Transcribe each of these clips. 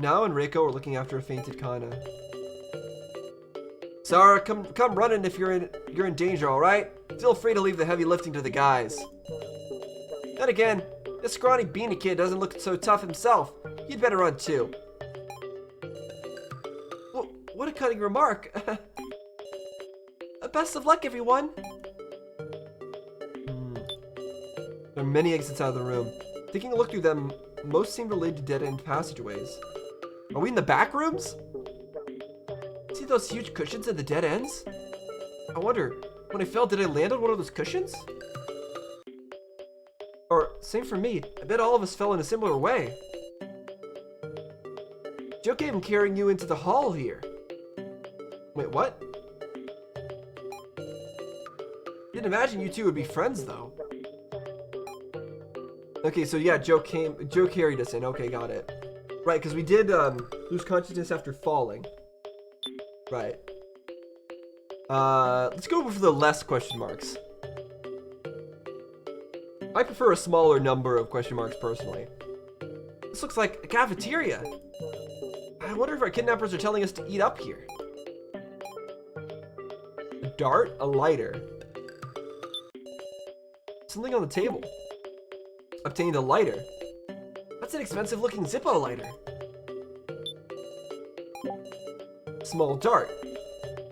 Now and Reiko are looking after a fainted Kana. Sarah, come running if you're in danger, all right? Feel free to leave the heavy lifting to the guys. Then again, this scrawny beanie kid doesn't look so tough himself. You'd better run too. Well, what a cutting remark. Best of luck, everyone. There are many exits out of the room. Taking a look through them, most seem related to dead-end passageways. Are we in the back rooms? See those huge cushions at the dead ends? I wonder, when I fell, did I land on one of those cushions? Or, same for me, I bet all of us fell in a similar way. Joe gave him carrying you into the hall here. Wait, what? Didn't imagine you two would be friends, though. Okay, so yeah, Joe carried us in. Okay, got it. Right, because we did lose consciousness after falling. Right. Let's go over for the less question marks. I prefer a smaller number of question marks personally. This looks like a cafeteria. I wonder if our kidnappers are telling us to eat up here. A dart, a lighter. Something on the table. Obtained a lighter. That's an expensive looking Zippo lighter. Small dart.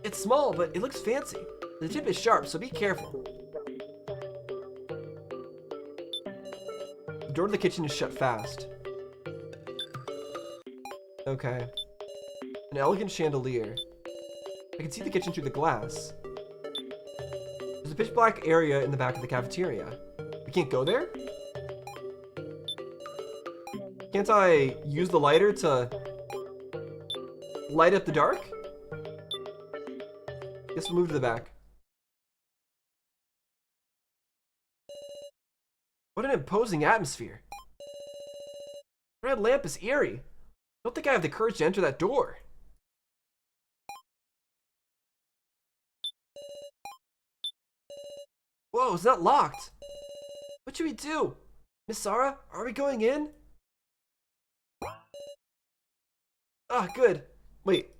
It's small, but it looks fancy. The tip is sharp, so be careful. The door to the kitchen is shut fast. Okay. An elegant chandelier. I can see the kitchen through the glass. There's a pitch black area in the back of the cafeteria. We can't go there? Can't I use the lighter to light up the dark? Guess we'll move to the back. What an imposing atmosphere. The red lamp is eerie. I don't think I have the courage to enter that door. Whoa, it's not locked. What should we do? Miss Sarah, are we going in? Ah, good. Wait,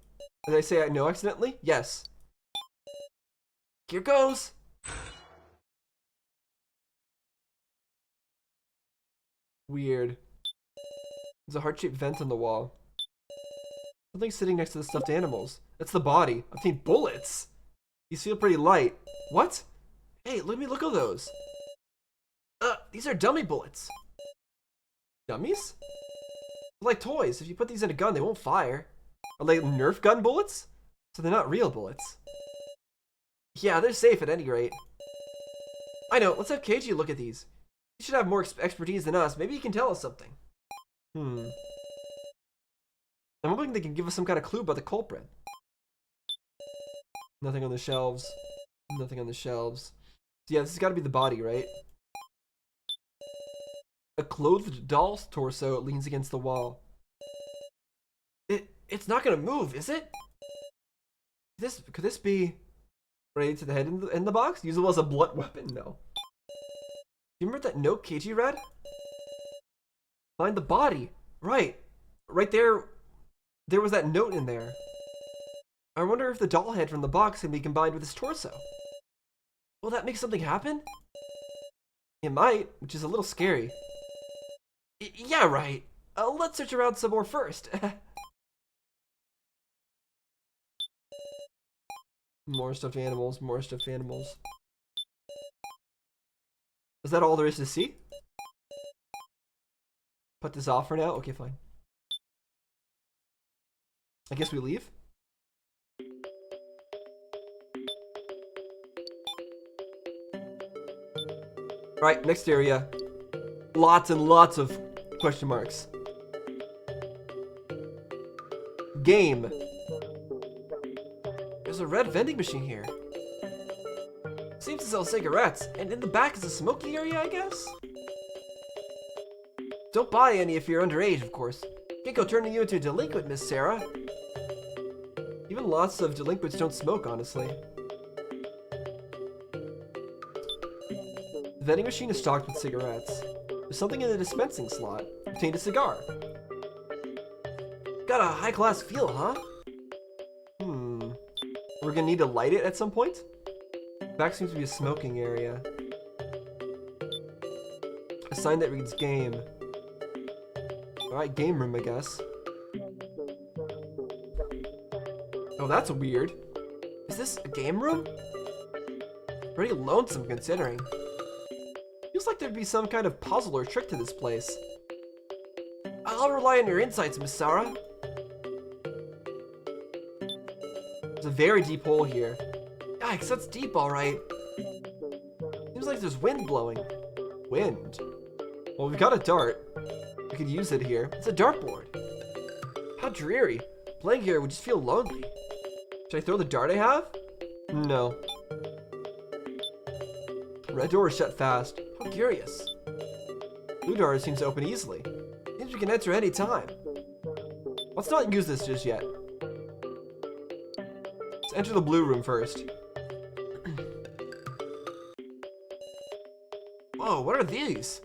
did I say I know accidentally? Yes. Here goes. Weird. There's a heart-shaped vent on the wall. Something's sitting next to the stuffed animals. That's the body. I've seen bullets. These feel pretty light. What? Hey, let me look at those. These are dummy bullets. Dummies? They're like toys. If you put these in a gun, they won't fire. Are they Nerf gun bullets? So they're not real bullets. Yeah, they're safe at any rate. I know, let's have Keiji look at these. He should have more expertise than us. Maybe he can tell us something. I'm hoping they can give us some kind of clue about the culprit. Nothing on the shelves. Nothing on the shelves. So yeah, this has got to be the body, right? A clothed doll's torso leans against the wall. It's not gonna move, is it? Could this be related to the head in the box? Usable as a blunt weapon? No. You remember that note Keiji read? Find the body. Right. Right there. There was that note in there. I wonder if the doll head from the box can be combined with his torso. Will that make something happen? It might, which is a little scary. Yeah, right. Let's search around some more first. More stuffed animals, more stuffed animals. Is that all there is to see? Put this off for now? Okay, fine. I guess we leave? Alright, next area. Lots and lots of question marks. Game. There's a red vending machine here. Seems to sell cigarettes, and in the back is a smoking area, I guess? Don't buy any if you're underage, of course. Can't go turning you into a delinquent, Miss Sarah. Even lots of delinquents don't smoke, honestly. The vending machine is stocked with cigarettes. There's something in the dispensing slot. Obtained a cigar. got a high-class feel, huh? We're gonna need to light it at some point? Back seems to be a smoking area. A sign that reads game. Alright, game room, I guess. Oh, that's weird. Is this a game room? Pretty lonesome considering. Feels like there'd be some kind of puzzle or trick to this place. I'll rely on your insights, Miss Sarah. There's a very deep hole here. Yikes, that's deep, alright. Seems like there's wind blowing. Wind? Well, we've got a dart. We could use it here. It's a dartboard. How dreary. Playing here would just feel lonely. Should I throw the dart I have? No. Red door is shut fast. How curious. Blue door seems to open easily. Seems we can enter any time. Let's not use this just yet. Let's enter the blue room first. Whoa, what are these?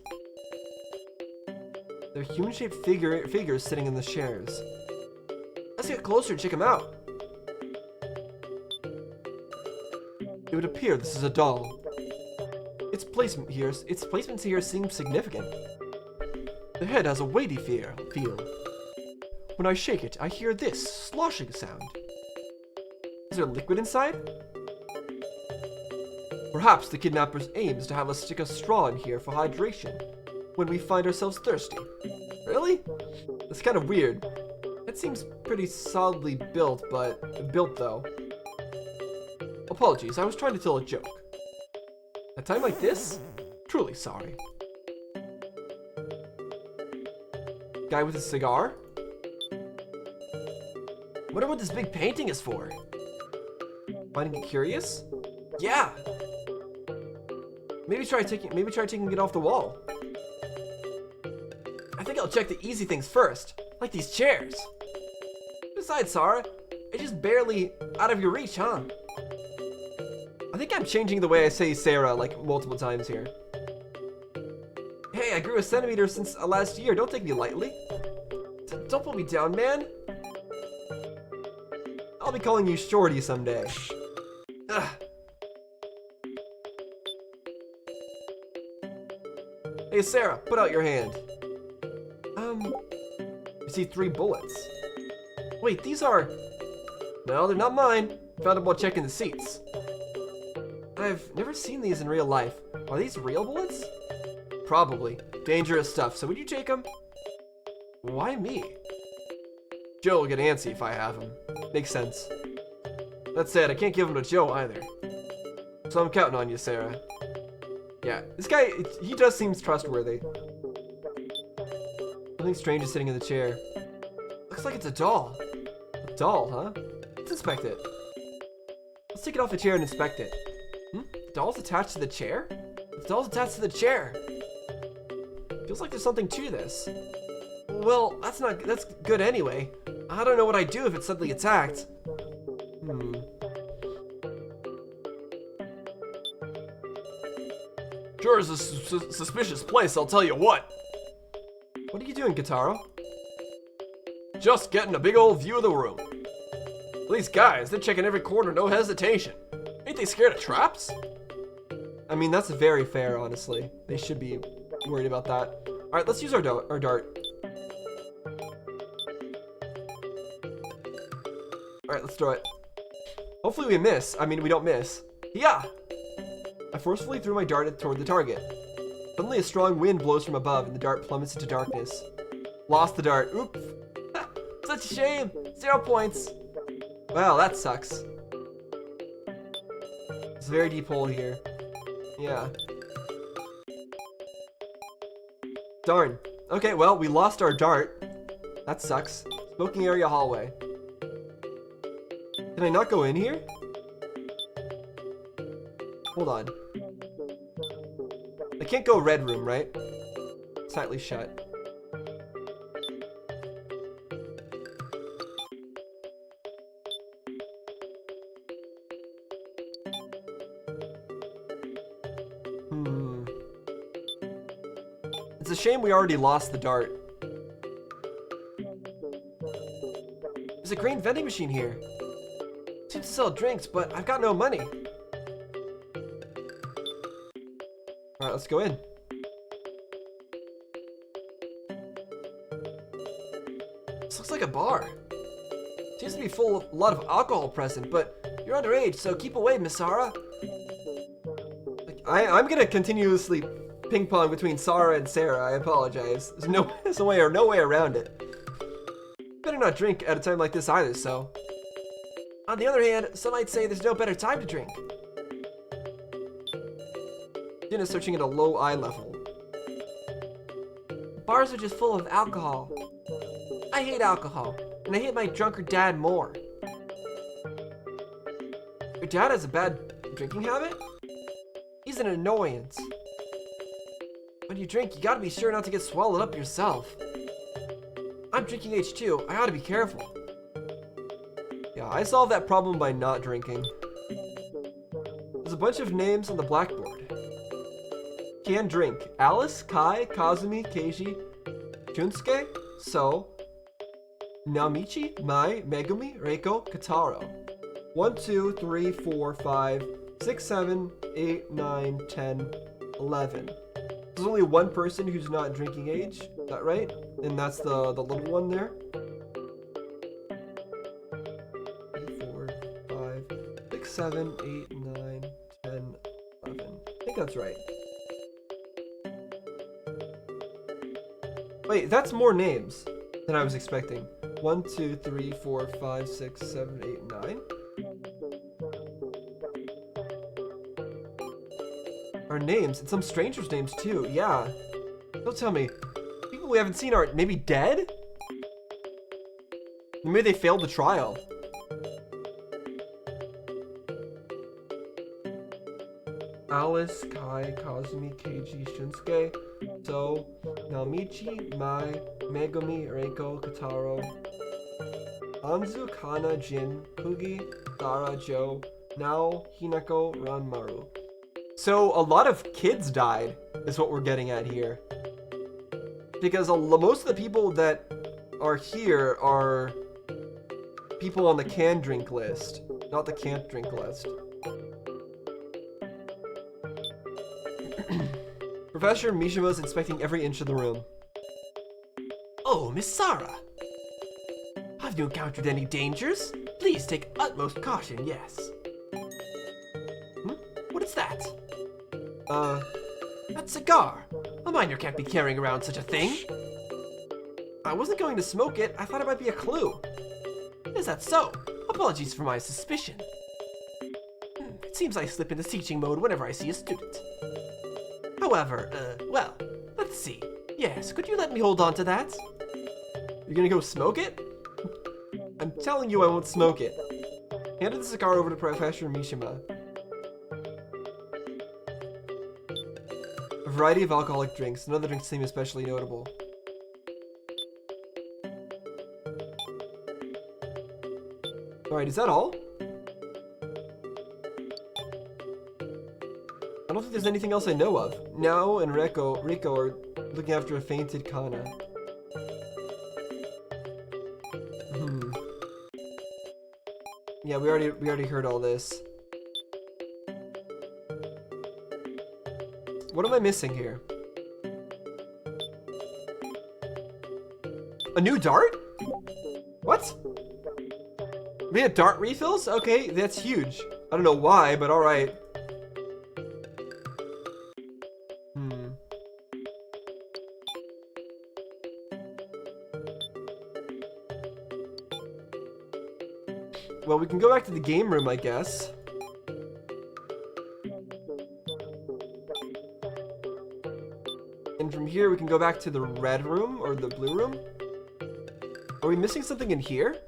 They're human-shaped figures sitting in the chairs. Let's get closer and check them out. It would appear this is a doll. Its placements here seem significant. The head has a weighty feel. When I shake it, I hear this sloshing sound. Is there liquid inside? Perhaps the kidnapper's aim is to have us stick a straw in here for hydration when we find ourselves thirsty. Really? That's kind of weird. It seems pretty solidly built, though. Apologies, I was trying to tell a joke. At a time like this? Truly sorry. Guy with a cigar? Wonder what this big painting is for. Finding it curious? Yeah! Maybe try taking it off the wall. I think I'll check the easy things first, like these chairs. Besides, Sarah, it's just barely out of your reach, huh? I think I'm changing the way I say Sarah like multiple times here. Hey, I grew a centimeter since last year. Don't take me lightly. Don't pull me down, man. I'll be calling you Shorty someday. Ugh. Hey, Sarah, put out your hand. I see 3 bullets. Wait, these are... No, they're not mine. Found them while checking the seats. I've never seen these in real life. Are these real bullets? Probably. Dangerous stuff, so would you take them? Why me? Joe will get antsy if I have them. Makes sense. That said, I can't give them to Joe either. So I'm counting on you, Sarah. Yeah, this guy, he does seem trustworthy. Something strange is sitting in the chair. Looks like it's a doll. A doll, huh? Let's inspect it. Let's take it off the chair and inspect it. The doll's attached to the chair? The doll's attached to the chair. Feels like there's something to this. Well, that's good anyway. I don't know what I'd do if it suddenly attacked. Sure is a suspicious place, I'll tell you what. What are you doing, Kitaro? Just getting a big old view of the room. These guys, they're checking every corner, no hesitation. Ain't they scared of traps? I mean, that's very fair, honestly. They should be worried about that. Alright, let's use our dart. Alright, let's throw it. Hopefully we miss. I mean, we don't miss. Yeah! I forcefully threw my dart toward the target. Suddenly a strong wind blows from above and the dart plummets into darkness. Lost the dart. Oops. Such a shame. 0 points. Wow, that sucks. It's a very deep hole here. Yeah. Darn. Okay, well, we lost our dart. That sucks. Smoking area hallway. Can I not go in here? Hold on. I can't go red room, right? Tightly shut. It's a shame we already lost the dart. There's a green vending machine here. Seems to sell drinks, but I've got no money. Alright, let's go in. This looks like a bar. Seems to be full of a lot of alcohol present, but you're underage, so keep away, Miss Sarah. I'm gonna continuously ping pong between Sarah and Sarah. I apologize. There's no way around it. Better not drink at a time like this either, so. On the other hand, some might say there's no better time to drink. Jenna's searching at a low eye level. Bars are just full of alcohol. I hate alcohol, and I hate my drunker dad more. Your dad has a bad drinking habit? He's an annoyance. When you drink, you gotta be sure not to get swallowed up yourself. I'm drinking age too. I gotta be careful. Yeah, I solved that problem by not drinking. There's a bunch of names on the blackboard. Can drink. Alice, Kai, Kazumi, Keiji, Shunsuke, So, Namichi, Mai, Megumi, Reiko, Kataro. 1, 2, 3, 4, 5, 6, 7, 8, 9, 10, 11. There's only one person who's not drinking age. Is that right? And that's the little one there. 3, 4, 5, 6, 7, 8, 9, 10, 11. I think that's right. Wait, that's more names than I was expecting. 1, 2, 3, 4, 5, 6, 7, 8, 9. Our names, and some strangers' names too, yeah. Don't tell me. People we haven't seen are maybe dead? Maybe they failed the trial. Alice, Kai, Kazumi, Keiji, Shunsuke, So, Namichi, Mai, Megumi, Reiko, Kataro, Anzu, Kana, Jin, Kugi, Sara, Jo, Nao, Hinako, Ranmaru. So a lot of kids died, is what we're getting at here. Because most of the people that are here are people on the can drink list, not the can't drink list. Professor Mishima is inspecting every inch of the room. Oh, Miss Sarah. Have you encountered any dangers? Please take utmost caution, yes. What is that? That cigar. A minor can't be carrying around such a thing. I wasn't going to smoke it. I thought it might be a clue. Is that so? Apologies for my suspicion. It seems I slip into teaching mode whenever I see a student. However, well, let's see. Yes, could you let me hold on to that? You're gonna go smoke it? I'm telling you I won't smoke it. Handed the cigar over to Professor Mishima. A variety of alcoholic drinks. None of the drinks seem especially notable. Alright, is that all? I don't think there's anything else I know of. Nao and Riko are looking after a fainted Kana. Yeah, we already heard all this. What am I missing here? A new dart? What? We had dart refills? Okay, that's huge. I don't know why, but alright. Well, we can go back to the game room, I guess. And from here, we can go back to the red room, or the blue room. Are we missing something in here?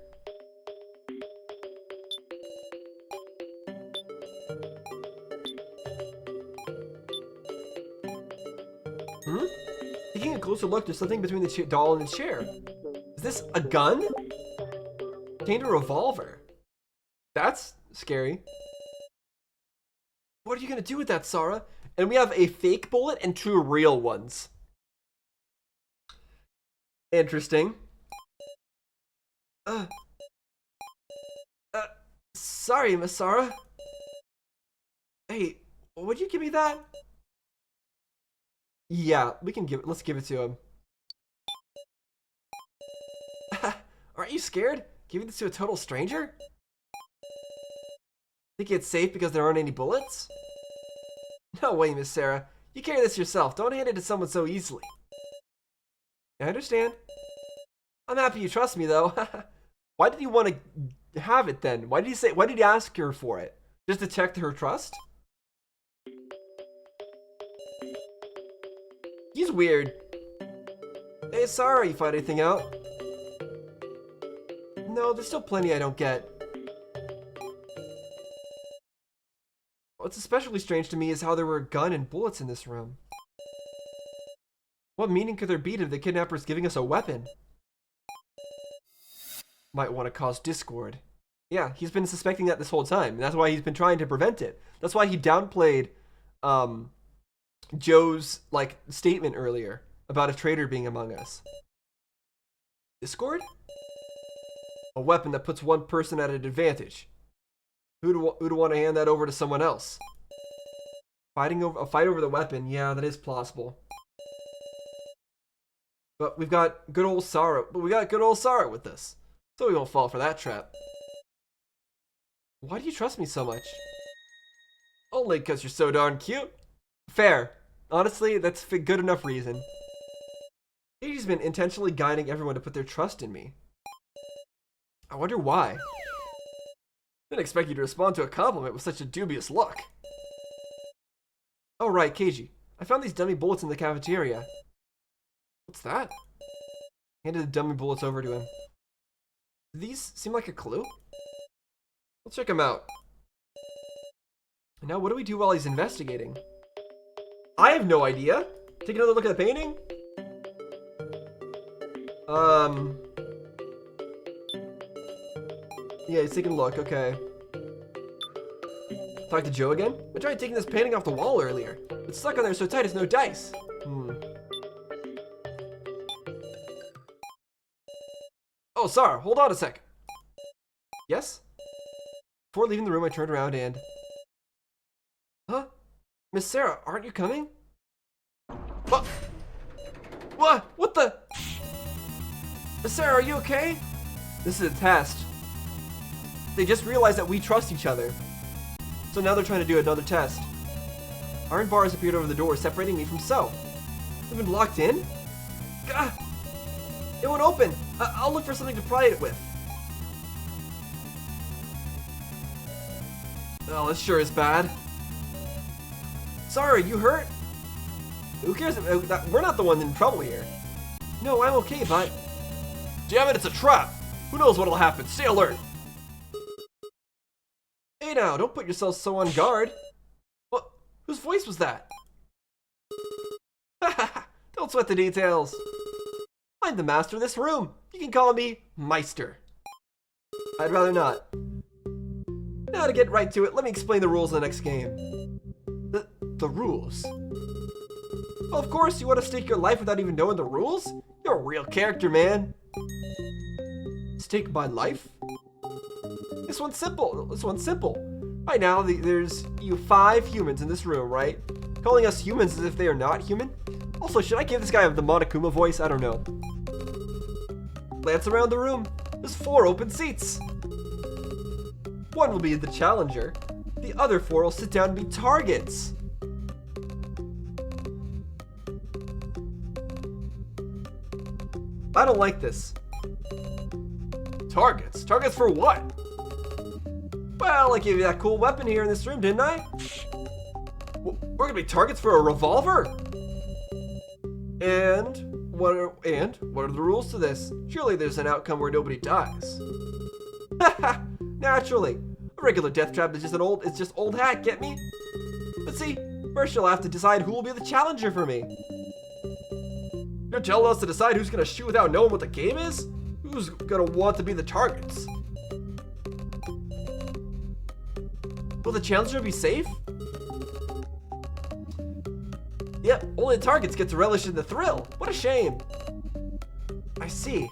Taking a closer look, there's something between the doll and the chair. Is this a gun? Contained a revolver. That's scary. What are you gonna do with that, Sarah? And we have a fake bullet and 2 real ones. Interesting. Sorry, Miss Sarah. Hey, would you give me that? Yeah, let's give it to him. Aren't you scared? Giving this to a total stranger? Think it's safe because there aren't any bullets? No way, Miss Sarah. You carry this yourself. Don't hand it to someone so easily. I understand. I'm happy you trust me, though. Why did you want to have it then? Why did he ask her for it? Just to check her trust? He's weird. Hey, sorry, you find anything out? No, there's still plenty I don't get. What's especially strange to me is how there were a gun and bullets in this room. What meaning could there be to the kidnappers giving us a weapon? Might want to cause discord. Yeah, he's been suspecting that this whole time, and that's why he's been trying to prevent it. That's why he downplayed Joe's statement earlier about a traitor being among us. Discord? A weapon that puts one person at an advantage. Who'd want to hand that over to someone else? A fight over the weapon, yeah, that is plausible. But we've got good old Sarah. With this, so we won't fall for that trap. Why do you trust me so much? Only because you're so darn cute. Fair. Honestly, that's a good enough reason. Katie's been intentionally guiding everyone to put their trust in me. I wonder why. Didn't expect you to respond to a compliment with such a dubious look. Oh right, Keiji. I found these dummy bullets in the cafeteria. What's that? Handed the dummy bullets over to him. Do these seem like a clue? Let's check them out. Now what do we do while he's investigating? I have no idea. Take another look at the painting? Yeah, he's taking a look, okay. Talk to Joe again? I tried taking this painting off the wall earlier. It's stuck on there so tight it's no dice. Oh, Sarah, hold on a sec. Yes? Before leaving the room, I turned around and... Huh? Miss Sarah, aren't you coming? What? What? What the? Miss Sarah, are you okay? This is a test. They just realized that we trust each other. So now they're trying to do another test. Iron bars appeared over the door, separating me from So. We've been locked in? Gah! It won't open. I'll look for something to pry it with. Oh, this sure is bad. Sorry, you hurt? Who cares? We're not the ones in trouble here. No, I'm okay, but... Damn it, it's a trap! Who knows what'll happen? Stay alert! Hey now, don't put yourself so on guard. What? Whose voice was that? Don't sweat the details. I'm the master of this room. You can call me Meister. I'd rather not. Now to get right to it, let me explain the rules of the next game. The rules? Well, of course, you want to stake your life without even knowing the rules? You're a real character, man. Stake my life? This one's simple. Right now, there's you 5 humans in this room, right? Calling us humans as if they are not human? Also, should I give this guy the Monokuma voice? I don't know. Glance around the room. There's 4 open seats. One will be the challenger. The other 4 will sit down and be targets. I don't like this. Targets? Targets for what? Well, I gave you that cool weapon here in this room, didn't I? We're gonna be targets for a revolver? And what are the rules to this? Surely there's an outcome where nobody dies. Haha, naturally. A regular death trap is just old hat, get me? But see, first you'll have to decide who will be the challenger for me. You're telling us to decide who's gonna shoot without knowing what the game is? Who's gonna want to be the targets? Will the challenger be safe? Yep, only the targets get to relish in the thrill. What a shame. I see.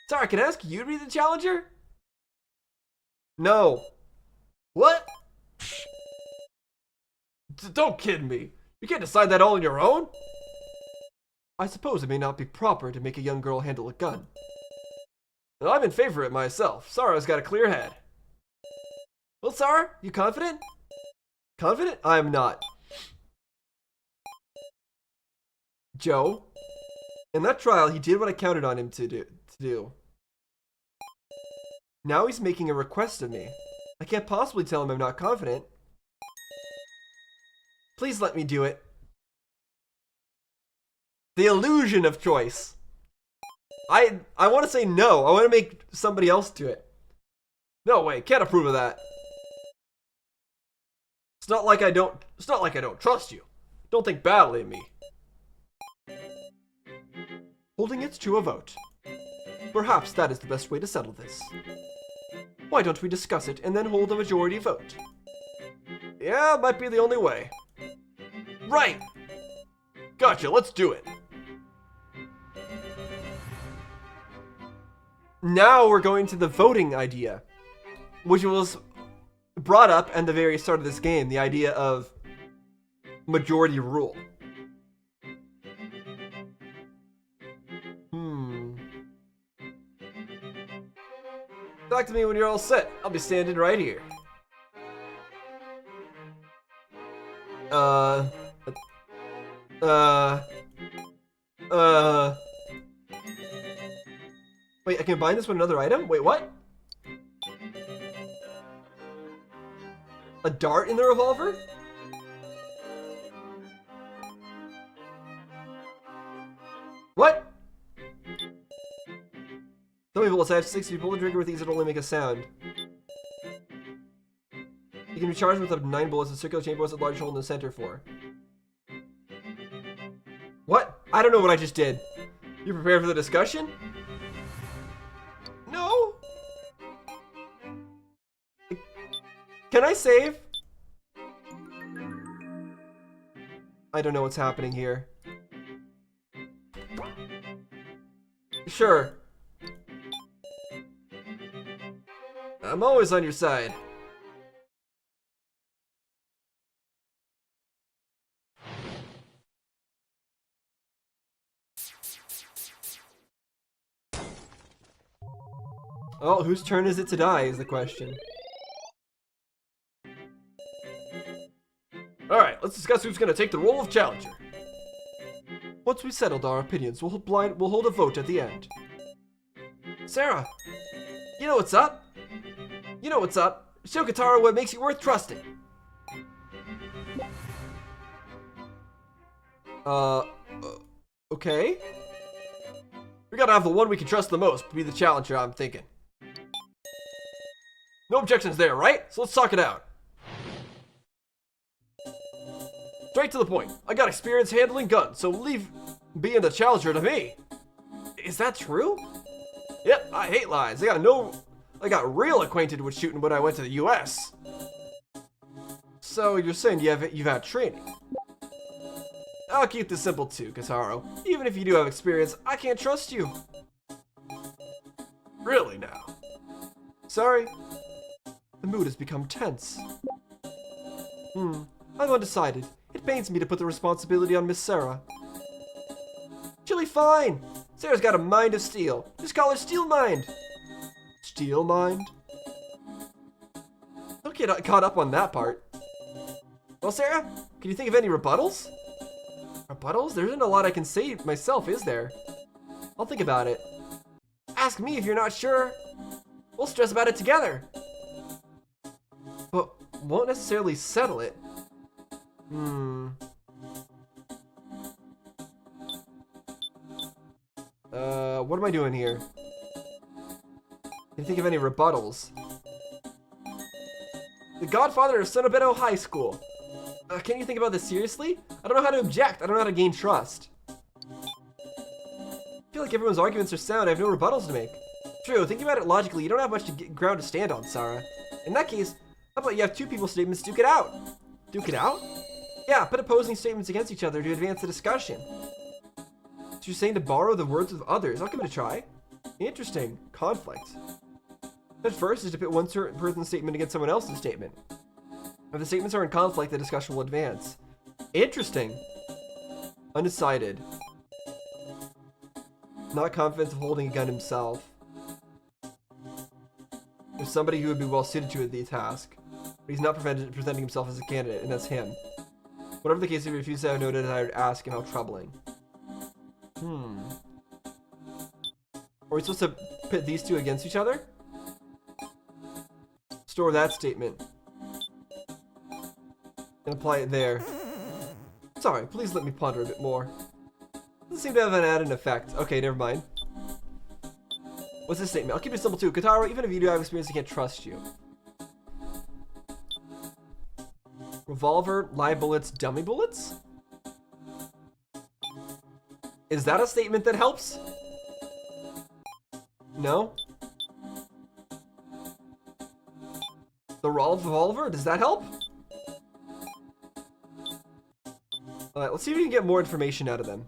Sorry, can I ask you to be the challenger? No. What? Don't kid me. You can't decide that all on your own? I suppose it may not be proper to make a young girl handle a gun. Well, I'm in favor of it myself. Sarah's got a clear head. Well, Sarah, you confident? Confident? I'm not. Joe, in that trial, he did what I counted on him to do. Now he's making a request of me. I can't possibly tell him I'm not confident. Please let me do it. The illusion of choice. I want to say no. I want to make somebody else do it. No way, can't approve of that. It's not like I don't trust you. Don't think badly of me. Holding it to a vote. Perhaps that is the best way to settle this. Why don't we discuss it and then hold a majority vote? Yeah, might be the only way. Right! Gotcha, let's do it. Now we're going to the voting idea, which was brought up at the very start of this game, the idea of majority rule. Talk to me when you're all set. I'll be standing right here. Wait, I can combine this with another item? Wait, what? A dart in the revolver? What? Some people will say I have 6 people to trigger with these, it'll only make a sound. You can be charged with up to 9 bullets, a circular chamber with a large hole in the center for. What? I don't know what I just did. You prepared for the discussion? No? Can I save? I don't know what's happening here. Sure. I'm always on your side. Oh, whose turn is it to die is the question. Alright, let's discuss who's gonna take the role of challenger. Once we've settled our opinions, we'll hold a vote at the end. Sarah, you know what's up? You know what's up. Show Katara what makes you worth trusting. Okay. We gotta have the one we can trust the most be the challenger, I'm thinking. No objections there, right? So let's talk it out. Straight to the point. I got experience handling guns, so leave being the challenger to me. Is that true? Yep, I hate lies. I got real acquainted with shooting when I went to the US. So you're saying you've had training? I'll keep this simple too, Kataro. Even if you do have experience, I can't trust you. Really now? Sorry. The mood has become tense. I'm undecided. It pains me to put the responsibility on Miss Sarah. She'll be fine. Sarah's got a mind of steel. Just call her Steel Mind. Steel Mind? Don't get caught up on that part. Well, Sarah, can you think of any rebuttals? Rebuttals? There isn't a lot I can say myself, is there? I'll think about it. Ask me if you're not sure. We'll stress about it together. But won't necessarily settle it. What am I doing here? Can you think of any rebuttals? The Godfather of Sonobeto High School. Can you think about this seriously? I don't know how to object. I don't know how to gain trust. I feel like everyone's arguments are sound. I have no rebuttals to make. True, thinking about it logically, you don't have much ground to stand on, Sarah. In that case, how about you have two people's statements duke it out? Duke it out? Yeah, put opposing statements against each other to advance the discussion. So you're saying to borrow the words of others. I'll give it a try. Interesting. Conflict. At first is to pit one certain person's statement against someone else's statement. If the statements are in conflict, the discussion will advance. Interesting. Undecided. Not confident of holding a gun himself. There's somebody who would be well suited to the task, but he's not presenting himself as a candidate, and that's him. Whatever the case, he refuses to have no desire to ask him how troubling. Are we supposed to pit these two against each other? Store that statement. And apply it there. Sorry, please let me ponder a bit more. Doesn't seem to have an added effect. Okay, never mind. What's this statement? I'll keep it simple too. Katara, even if you do have experience, I can't trust you. Revolver, live bullets, dummy bullets? Is that a statement that helps? No? The revolver, does that help? Alright, let's see if we can get more information out of them.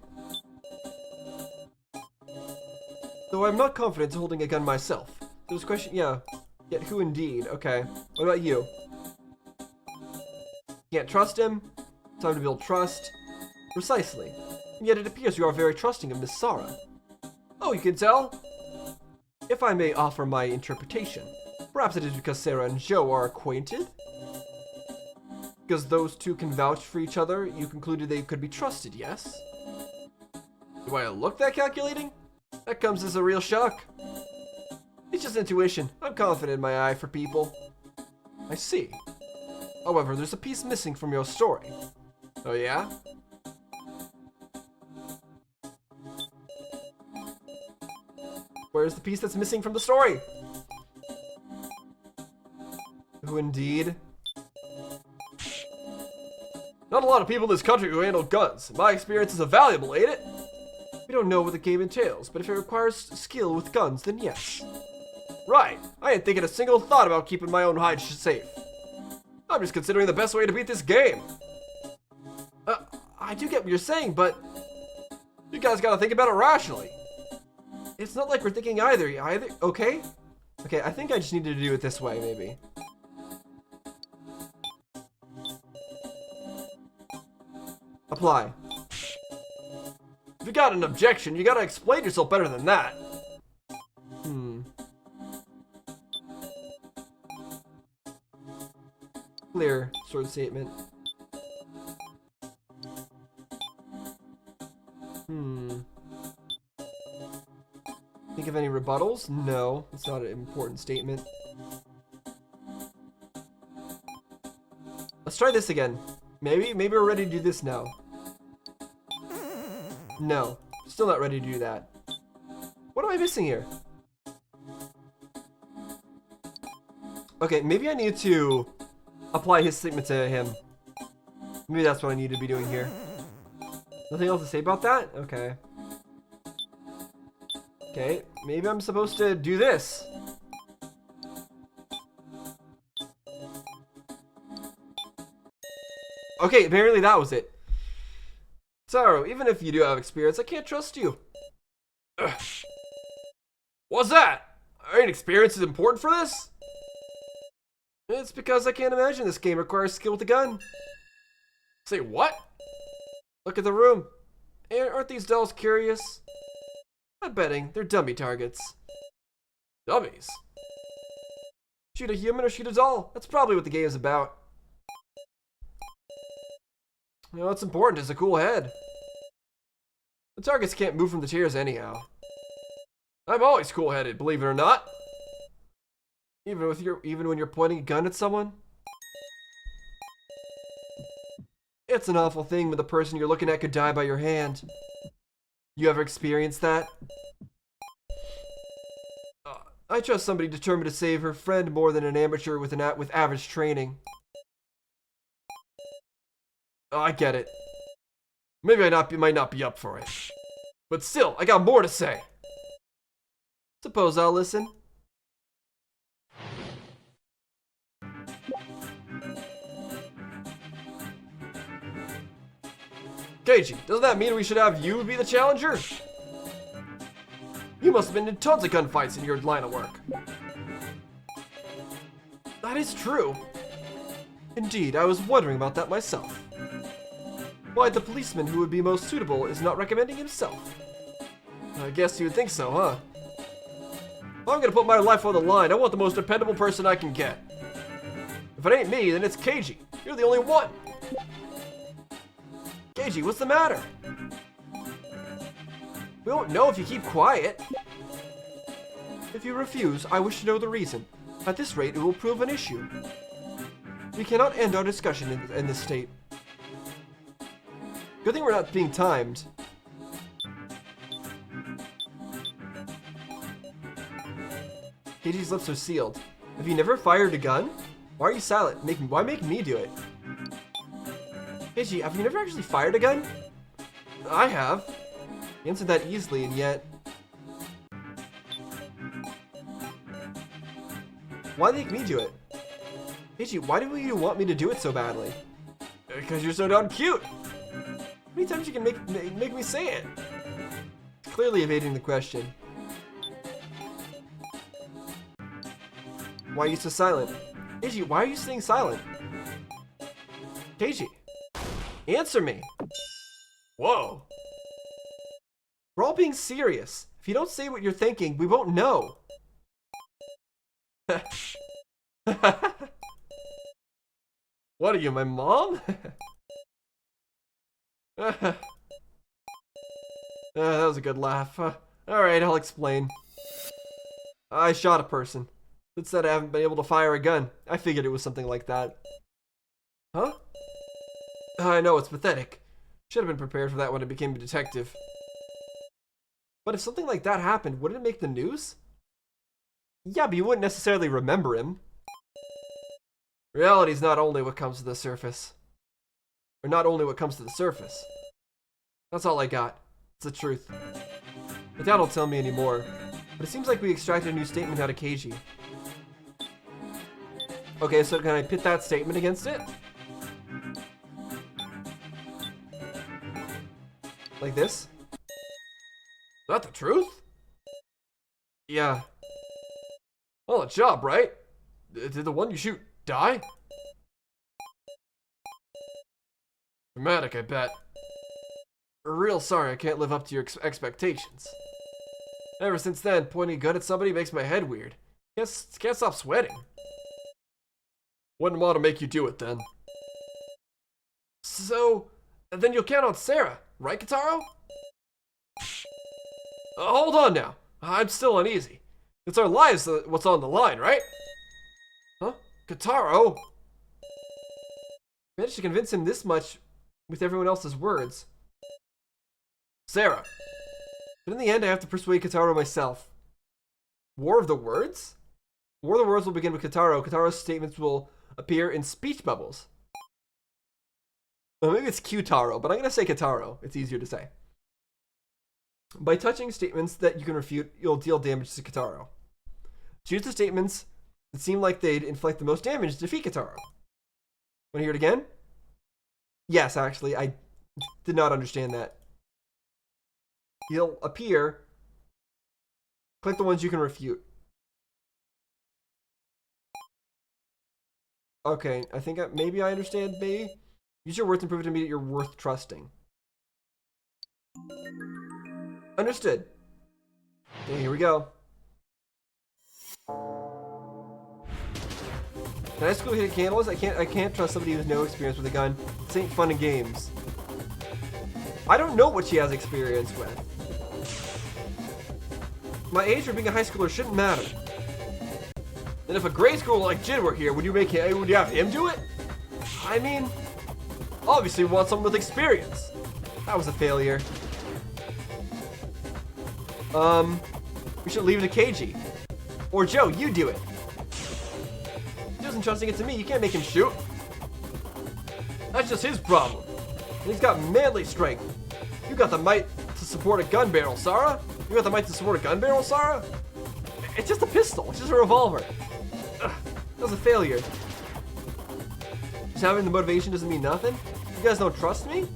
Though I'm not confident in holding a gun myself. There's a question, yeah. Yet who indeed? Okay. What about you? Can't trust him. Time to build trust. Precisely. And yet it appears you are very trusting of Miss Sarah. Oh, you can tell? If I may offer my interpretation, perhaps it is because Sarah and Joe are acquainted? Because those two can vouch for each other, you concluded they could be trusted, yes? Do I look that calculating? That comes as a real shock. It's just intuition. I'm confident in my eye for people. I see. However, there's a piece missing from your story. Oh yeah? Where's the piece that's missing from the story? Who indeed? Not a lot of people in this country who handle guns. My experience is valuable, ain't it? We don't know what the game entails, but if it requires skill with guns, then yes. Right. I ain't thinking a single thought about keeping my own hide safe. I'm just considering the best way to beat this game. I do get what you're saying, but you guys gotta think about it rationally. It's not like we're thinking either, okay? Okay, I think I just needed to do it this way, maybe. Apply. If you got an objection, you gotta explain yourself better than that. Clear sword statement. Think of any rebuttals? No, it's not an important statement. Let's try this again. Maybe we're ready to do this now. No, still not ready to do that. What am I missing here? Okay, maybe I need to apply his statement to him. Maybe that's what I need to be doing here. Nothing else to say about that? Okay. Okay, maybe I'm supposed to do this. Okay, apparently that was it. So, even if you do have experience, I can't trust you. Ugh. What's that? Ain't experience is important for this? It's because I can't imagine this game requires skill with a gun. Say what? Look at the room. Aren't these dolls curious? I'm betting they're dummy targets. Dummies? Shoot a human or shoot a doll? That's probably what the game is about. You know, what's important is a cool head. The targets can't move from the chairs anyhow. I'm always cool-headed, believe it or not. Even when you're pointing a gun at someone. It's an awful thing when the person you're looking at could die by your hand. You ever experienced that? I trust somebody determined to save her friend more than an amateur with average training. Oh, I get it. Maybe I might not be up for it. But still, I got more to say. Suppose I'll listen. Keiji, doesn't that mean we should have you be the challenger? You must have been in tons of gunfights in your line of work. That is true. Indeed, I was wondering about that myself. Why the policeman who would be most suitable is not recommending himself. I guess you would think so, huh? If I'm gonna put my life on the line, I want the most dependable person I can get. If it ain't me, then it's Keiji. You're the only one. Keiji, what's the matter? We won't know if you keep quiet. If you refuse, I wish to know the reason. At this rate, it will prove an issue. We cannot end our discussion in this state. Good thing we're not being timed. Keiji's lips are sealed. Have you never fired a gun? Why are you silent? Why make me do it? Keiji, have you never actually fired a gun? I have. You answered that easily, and yet... Why make me do it? Keiji, why do you want me to do it so badly? Because you're so darn cute! How many times you can make me say it? Clearly evading the question. Why are you so silent? Keiji, why are you staying silent? Keiji, answer me! Whoa! We're all being serious. If you don't say what you're thinking, we won't know. What are you, my mom? That was a good laugh. Alright, I'll explain. I shot a person. It said I haven't been able to fire a gun. I figured it was something like that. Huh? I know, it's pathetic. Should have been prepared for that when I became a detective. But if something like that happened, wouldn't it make the news? Yeah, but you wouldn't necessarily remember him. Reality is not only what comes to the surface. Or not only what comes to the surface. That's all I got. It's the truth. My dad don't tell me anymore. But it seems like we extracted a new statement out of Keiji. Okay, so can I pit that statement against it? Like this? Is that the truth? Yeah. Well, a job, right? Did the one you shoot die? Dramatic, I bet. Real sorry I can't live up to your expectations. Ever since then, pointing a gun at somebody makes my head weird. Can't stop sweating. Wouldn't want to make you do it then. So, then you'll count on Sarah, right, Kitaro? Hold on now. I'm still uneasy. It's our lives what's on the line, right? Huh? Kitaro? Managed to convince him this much with everyone else's words. Sarah. But in the end, I have to persuade Kitaro myself. War of the Words? War of the Words will begin with Kitaro. Kitaro's statements will appear in speech bubbles. Well, maybe it's Qtaro, but I'm going to say Kitaro. It's easier to say. By touching statements that you can refute, you'll deal damage to Kitaro. Choose the statements that seem like they'd inflict the most damage to defeat Kitaro. Want to hear it again? Yes, actually, I did not understand that. He'll appear. Click the ones you can refute. Okay, I think maybe I understand, maybe. Use your words and prove it to me that you're worth trusting. Understood. Okay, here we go. Can I just go hit candles? I can't trust somebody who has no experience with a gun. This ain't fun and games. I don't know what she has experience with. My age for being a high schooler shouldn't matter. And if a grade schooler like Jin were here, would you have him do it? I mean, obviously we want someone with experience. That was a failure. We should leave it to Keiji. Or Joe, you do it. He doesn't trusting it to me, you can't make him shoot. That's just his problem. And he's got manly strength. You got the might to support a gun barrel, Sarah? You got the might to support a gun barrel, Sarah? It's just a pistol, it's just a revolver. Ugh, that was a failure. Just having the motivation doesn't mean nothing? You guys don't trust me?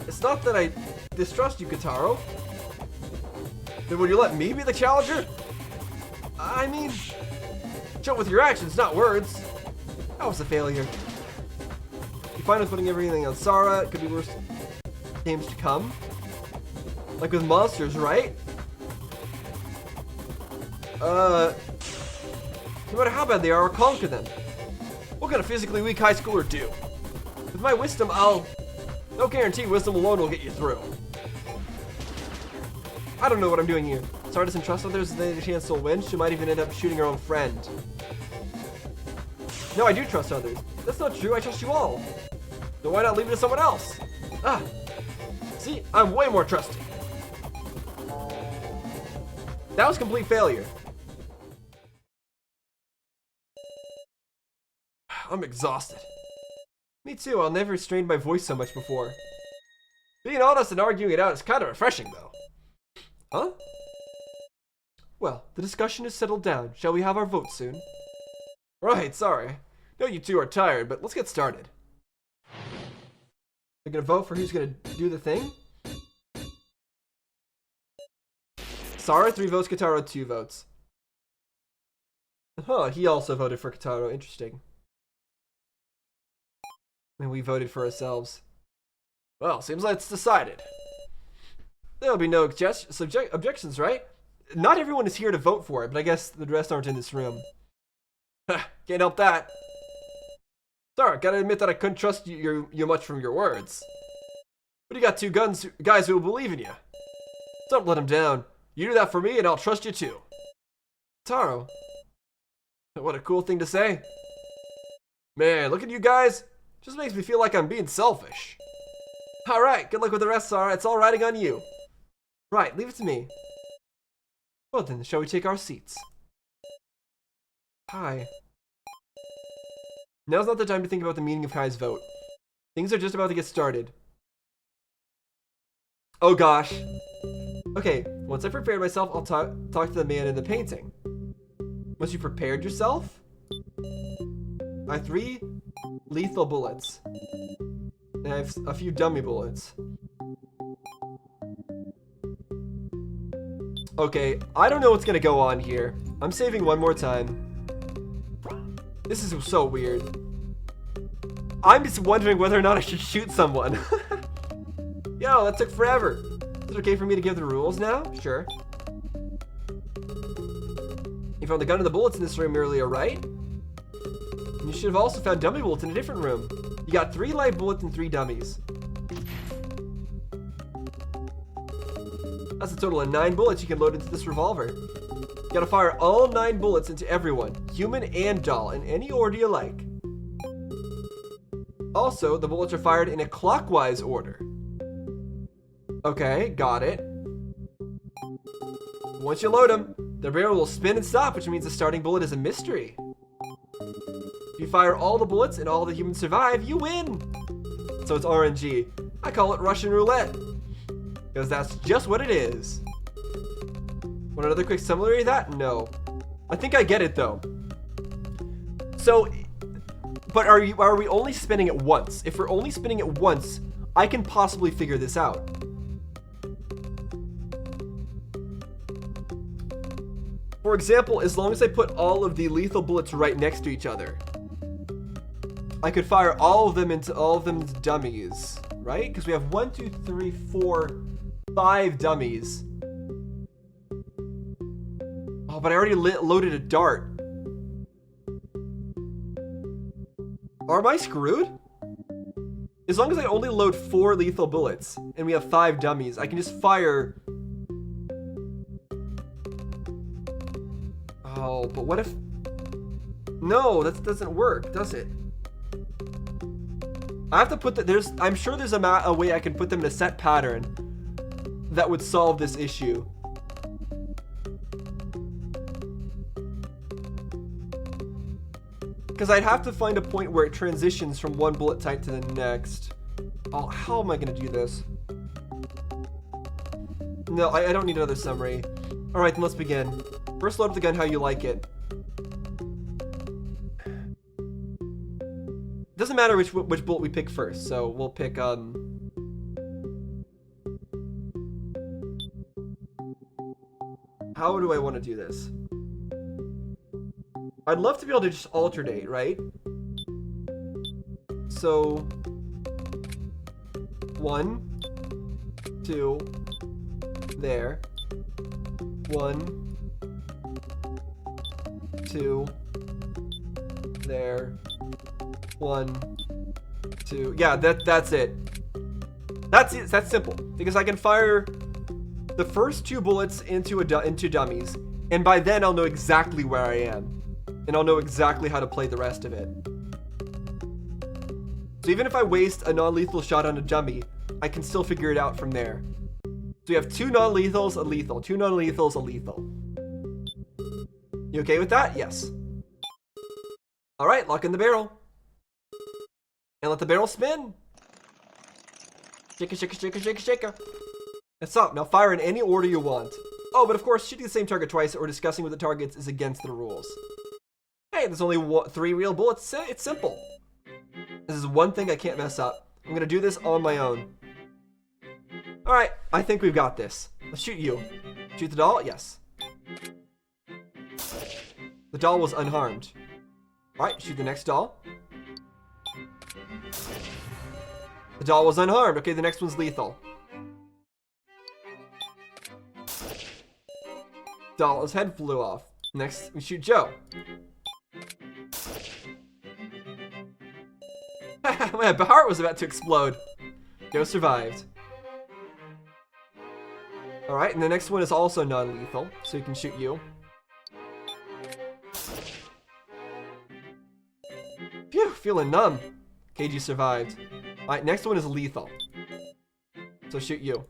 It's not that I distrust you, Kitaro. Then would you let me be the challenger? I mean, show with your actions, not words. That was a failure. You find us putting everything on Sarah. It could be worse games to come. Like with monsters, right? No matter how bad they are, I'll conquer them. What can a physically weak high schooler do? With my wisdom, no guarantee wisdom alone will get you through. I don't know what I'm doing here. Sarah doesn't trust others, there's a chance she'll win. She might even end up shooting her own friend. No, I do trust others. That's not true, I trust you all. Then why not leave it to someone else? See, I'm way more trusting. That was complete failure. I'm exhausted. Me too, I'll never strained my voice so much before. Being honest and arguing it out is kind of refreshing though. Huh? Well, the discussion is settled down. Shall we have our vote soon? Right, sorry. Know you two are tired, but let's get started. We're gonna vote for who's gonna do the thing? Sarah, 3 votes. Kataro, 2 votes. Huh, he also voted for Kataro. Interesting. And we voted for ourselves. Well, seems like it's decided. There'll be no objections, right? Not everyone is here to vote for it, but I guess the rest aren't in this room. Can't help that. Sorry, gotta admit that I couldn't trust you much from your words. But you got 2 guys who will believe in you. Don't let them down. You do that for me and I'll trust you too. Taro. What a cool thing to say. Man, look at you guys. Just makes me feel like I'm being selfish. Alright, good luck with the rest, Sarah. It's all riding on you. Right, leave it to me. Well then, shall we take our seats? Hi. Now's not the time to think about the meaning of Kai's vote. Things are just about to get started. Oh gosh. Okay, once I've prepared myself, I'll talk to the man in the painting. Once you prepared yourself? I have 3 lethal bullets. And I have a few dummy bullets. Okay, I don't know what's gonna go on here. I'm saving one more time. This is so weird. I'm just wondering whether or not I should shoot someone. Yo, that took forever. Is it okay for me to give the rules now? Sure. You found the gun and the bullets in this room earlier, right? And you should have also found dummy bullets in a different room. You got 3 live bullets and 3 dummies. That's a total of 9 bullets you can load into this revolver. You gotta fire all 9 bullets into everyone, human and doll, in any order you like. Also, the bullets are fired in a clockwise order. Okay, got it. Once you load them, the barrel will spin and stop, which means the starting bullet is a mystery. If you fire all the bullets and all the humans survive, you win! So it's RNG. I call it Russian roulette. Because that's just what it is. Want another quick summary of that? No. I think I get it though. So, but are we only spinning it once? If we're only spinning it once, I can possibly figure this out. For example, as long as I put all of the lethal bullets right next to each other, I could fire all of them into all of them's dummies, right? Because we have 1, 2, 3, 4, 5 dummies. Oh, but I already loaded a dart. Am I screwed? As long as I only load 4 lethal bullets and we have 5 dummies, I can just fire. Oh, but what if... No, that doesn't work, does it? I have to put the... I'm sure there's a way I can put them in a set pattern that would solve this issue. Because I'd have to find a point where it transitions from one bullet type to the next. Oh, how am I going to do this? No, I don't need another summary. Alright, then let's begin. First, load up the gun how you like it. Doesn't matter which bullet we pick first, so we'll pick, How do I want to do this? I'd love to be able to just alternate, right? So 1, 2, there. 1, 2, there. 1, 2. Yeah, that's it. That's it. That's simple because I can fire the first 2 bullets into dummies, and by then I'll know exactly where I am, and I'll know exactly how to play the rest of it. So even if I waste a non-lethal shot on a dummy, I can still figure it out from there. So we have 2 non-lethals, a lethal, 2 non-lethals, a lethal. You okay with that? Yes. All right, lock in the barrel. And let the barrel spin. Shake it, shake it, shake it, shake it, shake it. That's up. Now fire in any order you want. Oh, but of course, shooting the same target twice or discussing with the targets is against the rules. Hey, there's only 3 real bullets. It's simple. This is one thing I can't mess up. I'm gonna do this on my own. All right, I think we've got this. Let's shoot you. Shoot the doll? Yes. The doll was unharmed. All right, shoot the next doll. The doll was unharmed. Okay, the next one's lethal. Doll's head flew off. Next, we shoot Joe. My heart was about to explode. Joe survived. Alright, and the next one is also non-lethal, so he can shoot you. Phew, feeling numb. KG survived. Alright, next one is lethal. So shoot you.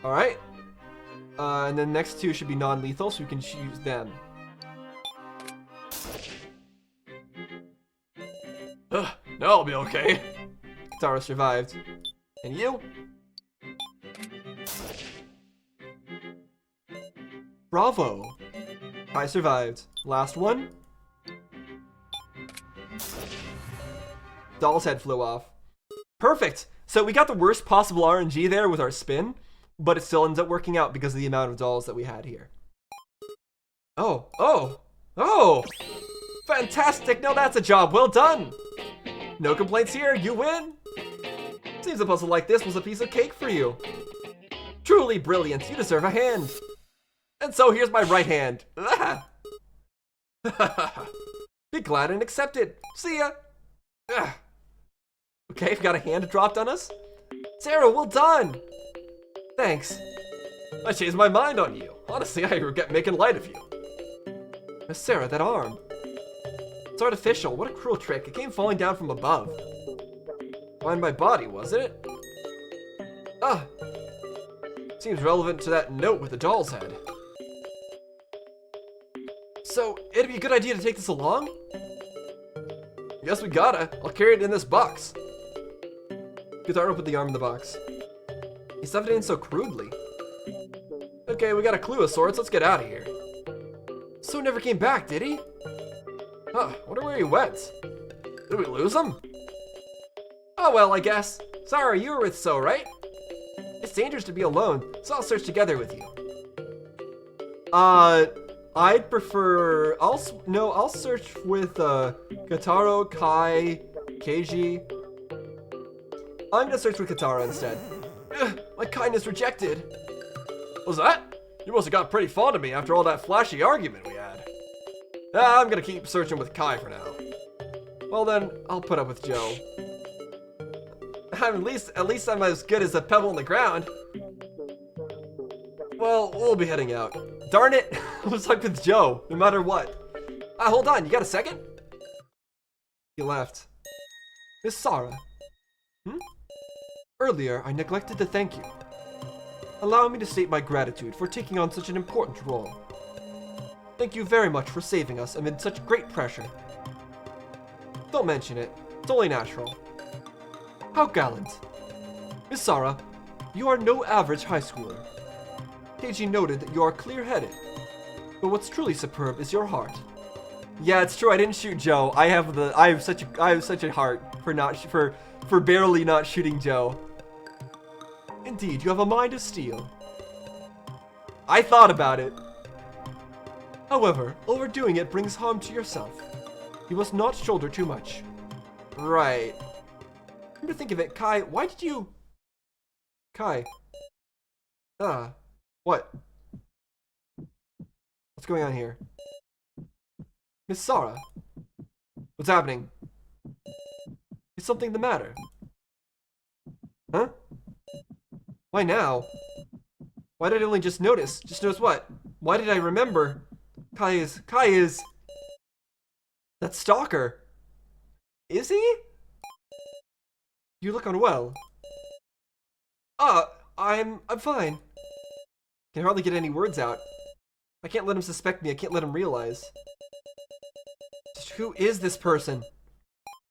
Alright. And then the next 2 should be non-lethal, so we can use them. Ugh, now I'll be okay. Katara survived. And you? Bravo. I survived. Last one. Doll's head flew off. Perfect. So we got the worst possible RNG there with our spin, but it still ends up working out because of the amount of dolls that we had here. Oh. Fantastic. Now that's a job well done. No complaints here. You win. Seems a puzzle like this was a piece of cake for you. Truly brilliant. You deserve a hand. And so here's my right hand. Be glad and accept it. See ya. Okay, we've got a hand dropped on us. Sarah, well done. Thanks. I changed my mind on you. Honestly, I regret making light of you. Miss Sarah, that arm. It's artificial. What a cruel trick. It came falling down from above. Find my body, wasn't it? Seems relevant to that note with the doll's head. So, it'd be a good idea to take this along? Guess we gotta. I'll carry it in this box. Katara put the arm in the box. He stuffed it in so crudely. Okay, we got a clue of sorts. Let's get out of here. So never came back, did he? Huh, wonder where he went. Did we lose him? Oh well, I guess. Sorry, you were with So, right? It's dangerous to be alone, so I'll search together with you. I'd prefer... I'll search with, Kataro, Kai, Keiji. I'm gonna search with Katara instead. Ugh, my kindness rejected. What's that? You must have got pretty fond of me after all that flashy argument we had. I'm gonna keep searching with Kai for now. Well then, I'll put up with Joe. At least I'm as good as a pebble in the ground. Well, we'll be heading out. Darn it! I'm stuck with Joe, no matter what. Hold on, you got a second? He left. Miss Sarah. Earlier, I neglected to thank you. Allow me to state my gratitude for taking on such an important role. Thank you very much for saving us amid such great pressure. Don't mention it. It's only natural. How gallant. Miss Sarah, you are no average high schooler. Keiji noted that you are clear-headed, but what's truly superb is your heart. Yeah, it's true. I didn't shoot Joe. I have such a heart for barely not shooting Joe. Indeed, you have a mind of steel. I thought about it. However, overdoing it brings harm to yourself. You must not shoulder too much. Right. Come to think of it, Kai, why did you... Kai. What? What's going on here? Miss Sarah. What's happening? Is something the matter? Huh? Why now? Why did I only just notice? Just notice what? Why did I remember? Kai is... That stalker. Is he? You look unwell. I'm fine. Can hardly get any words out. I can't let him suspect me. I can't let him realize. Just who is this person?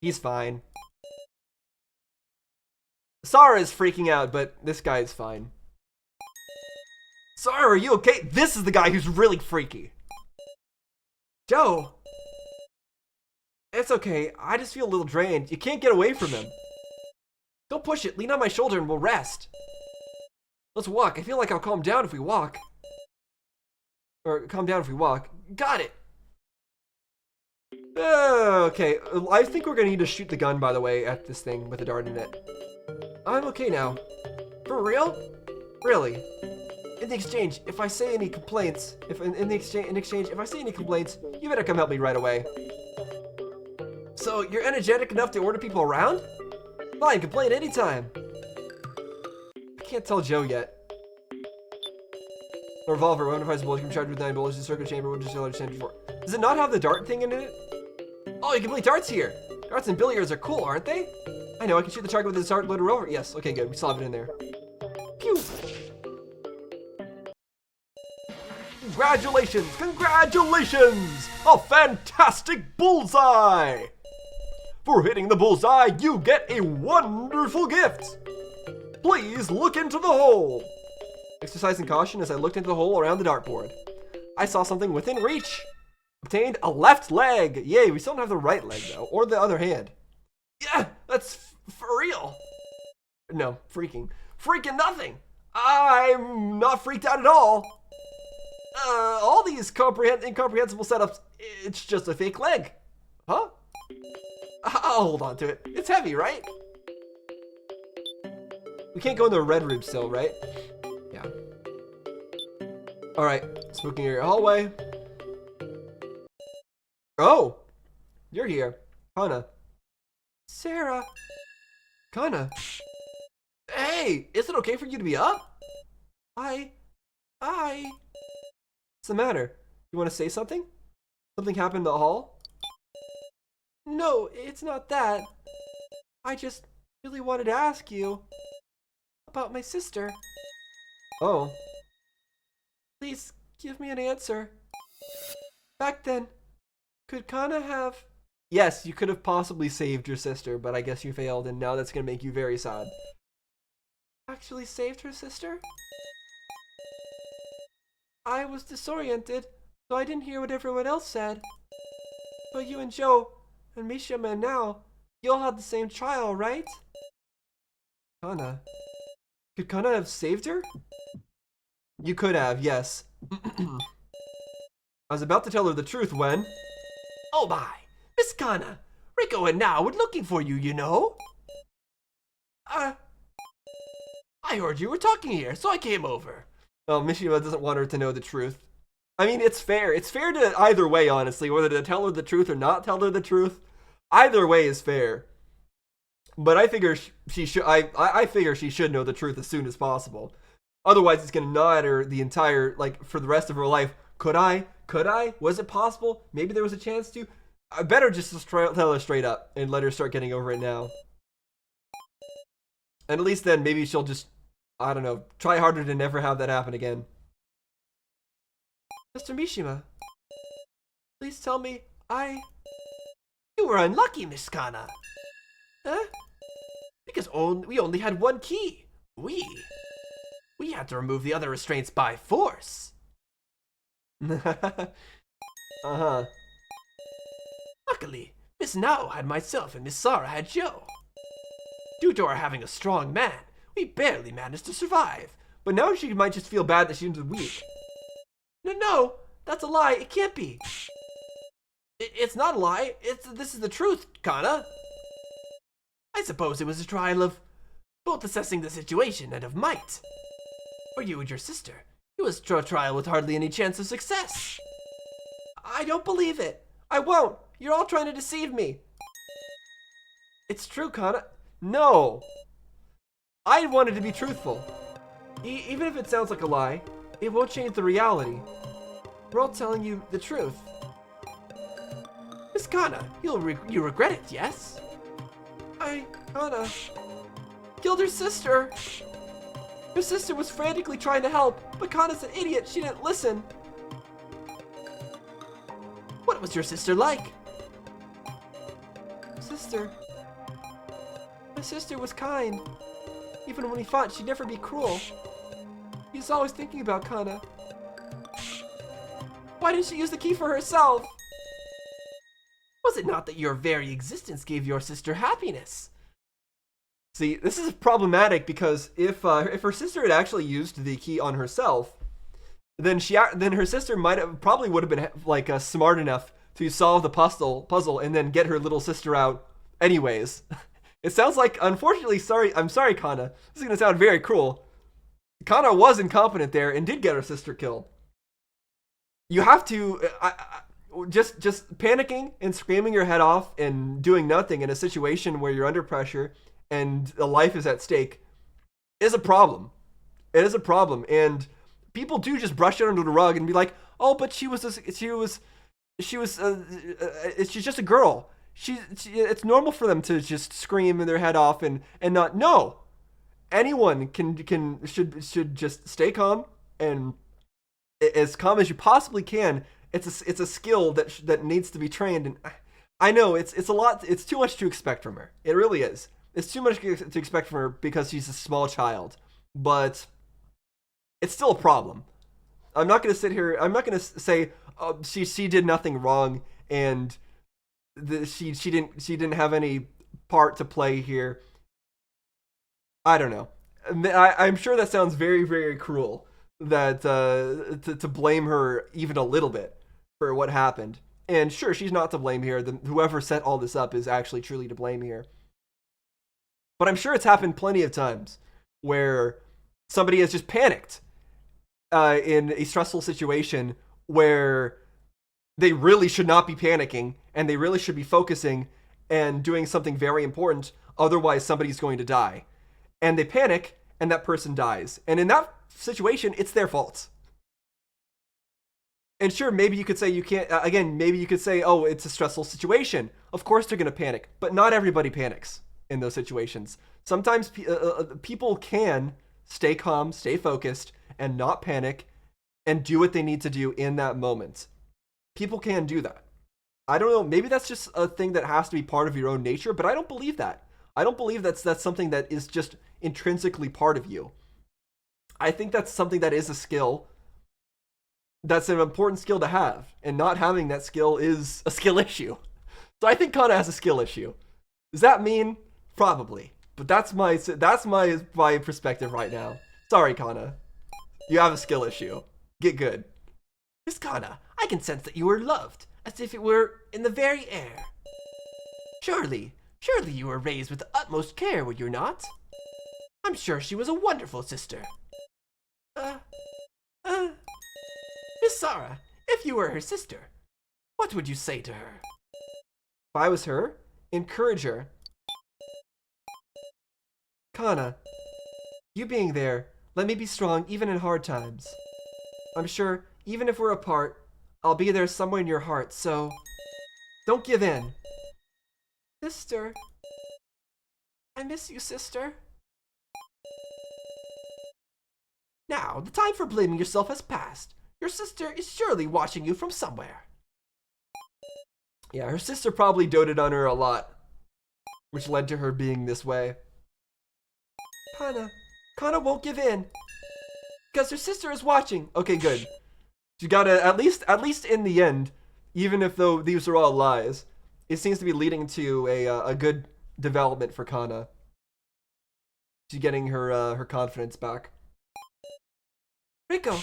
He's fine. Sarah is freaking out, but this guy is fine. Sarah, are you okay? This is the guy who's really freaky. Joe. It's okay. I just feel a little drained. You can't get away from him. Don't push it. Lean on my shoulder and we'll rest. Let's walk. I feel like I'll calm down if we walk. Or calm down if we walk. Got it. Okay. I think we're going to need to shoot the gun, by the way, at this thing with a dart in it. I'm okay now. For real? Really? In the exchange, if I say any complaints, in exchange, if I say any complaints, you better come help me right away. So, you're energetic enough to order people around? Fine, complain anytime. I can't tell Joe yet. A revolver, one device bullet, can be charged with 9 bullets, the circuit chamber, which is understand before. Does it not have the dart thing in it? Oh, you can play darts here! Darts and billiards are cool, aren't they? I know, I can shoot the target with a dart loaded revolver. Yes, okay, good, we still have it in there. Pew! Congratulations! Congratulations! A fantastic bullseye! For hitting the bullseye, you get a wonderful gift! Please look into the hole! Exercising caution as I looked into the hole around the dartboard. I saw something within reach. Obtained a left leg. Yay, we still don't have the right leg though, or the other hand. Yeah, that's for real. No, freaking nothing. I'm not freaked out at all. All these incomprehensible setups, it's just a fake leg. Huh? I'll hold on to it. It's heavy, right? We can't go in the red room still, right? Yeah. Alright, smoking area hallway. Oh! You're here. Kana. Sarah! Kana. Hey! Is it okay for you to be up? What's the matter? You want to say something? Something happened in the hall? No, it's not that. I just really wanted to ask you about my sister. Oh. Please give me an answer. Back then, could Kana have... Yes, you could have possibly saved your sister, but I guess you failed, and now that's going to make you very sad. Actually saved her sister? I was disoriented, so I didn't hear what everyone else said. But you and Joe, and Mishima now, you all had the same trial, right? Kana. Could Kana have saved her? You could have, yes. I was about to tell her the truth when... Oh my! Miss Kana! Rico and now were looking for you, you know? I heard you were talking here, so I came over. Well, Mishima doesn't want her to know the truth. I mean, it's fair. It's fair to either way, honestly, whether to tell her the truth or not tell her the truth. Either way is fair. But I figure she should. I figure she should know the truth as soon as possible. Otherwise, it's gonna gnaw at her the entire, like, for the rest of her life. Could I? Could I? Was it possible? Maybe there was a chance to. I better just tell her straight up and let her start getting over it now. And at least then, maybe she'll just, I don't know, try harder to never have that happen again. Mr. Mishima, please tell me You were unlucky, Miss Kana. Huh? Because we only had one key. We had to remove the other restraints by force. Uh-huh. Luckily, Miss Nao had myself and Miss Sarah had Joe. Due to our having a strong man, we barely managed to survive. But now she might just feel bad that she's weak. No, That's a lie. It can't be. It's not a lie. This is the truth, Kana. I suppose it was a trial of both assessing the situation and of might. For you and your sister, it was a trial with hardly any chance of success. I don't believe it. I won't. You're all trying to deceive me. It's true, Kana. No. I wanted to be truthful. Even if it sounds like a lie, it won't change the reality. We're all telling you the truth. Miss Kana, you regret it, yes? Kana killed her sister. Her sister was frantically trying to help, but Kana's an idiot. She didn't listen. What was your sister like? My sister was kind. Even when we fought, she'd never be cruel. She was always thinking about Kana. Why didn't she use the key for herself? Was it not that your very existence gave your sister happiness? See, this is problematic because if her sister had actually used the key on herself, then her sister probably would have been like smart enough to solve the puzzle and then get her little sister out anyways. It sounds like, unfortunately, I'm sorry, Kana. This is gonna sound very cruel. Kana was incompetent there and did get her sister killed. You have to just panicking and screaming your head off and doing nothing in a situation where you're under pressure and a life is at stake is a problem. It is a problem, and people do just brush it under the rug and be like, "Oh, but she's just a girl. It's normal for them to just scream their head off and not." No, anyone should just stay calm and as calm as you possibly can. It's a skill that needs to be trained, and I know it's a lot. It's too much to expect from her. It really is. It's too much to expect from her because she's a small child, but it's still a problem. I'm not going to sit here. I'm not going to say she did nothing wrong and she didn't have any part to play here. I don't know. I'm sure that sounds very, very cruel. That to blame her even a little bit for what happened. And sure, she's not to blame here. Whoever set all this up is actually truly to blame here. But I'm sure it's happened plenty of times where somebody has just panicked in a stressful situation where they really should not be panicking and they really should be focusing and doing something very important. Otherwise, somebody's going to die. And they panic and that person dies. And in that situation, it's their fault. And sure, maybe you could say you can't, maybe you could say, oh, it's a stressful situation. Of course they're going to panic, but not everybody panics in those situations. Sometimes people can stay calm, stay focused, and not panic, and do what they need to do in that moment. People can do that. I don't know, maybe that's just a thing that has to be part of your own nature, but I don't believe that. I don't believe that's something that is just intrinsically part of you. I think that's something that is a skill. That's an important skill to have, and not having that skill is a skill issue. So I think Kana has a skill issue. Does that mean? Probably. But that's my perspective right now. Sorry, Kana. You have a skill issue. Get good. Miss Kana, I can sense that you were loved, as if it were in the very air. Surely you were raised with the utmost care, were you not? I'm sure she was a wonderful sister. Miss Sarah, if you were her sister, what would you say to her? If I was her, encourage her. Kana, you being there, let me be strong even in hard times. I'm sure, even if we're apart, I'll be there somewhere in your heart, so don't give in. Sister. I miss you, sister. Now, the time for blaming yourself has passed. Your sister is surely watching you from somewhere. Yeah, her sister probably doted on her a lot, which led to her being this way. Kana won't give in. Because her sister is watching. Okay, good. You gotta, at least in the end, even if though these are all lies, it seems to be leading to a good development for Kana. She's getting her confidence back. Rico!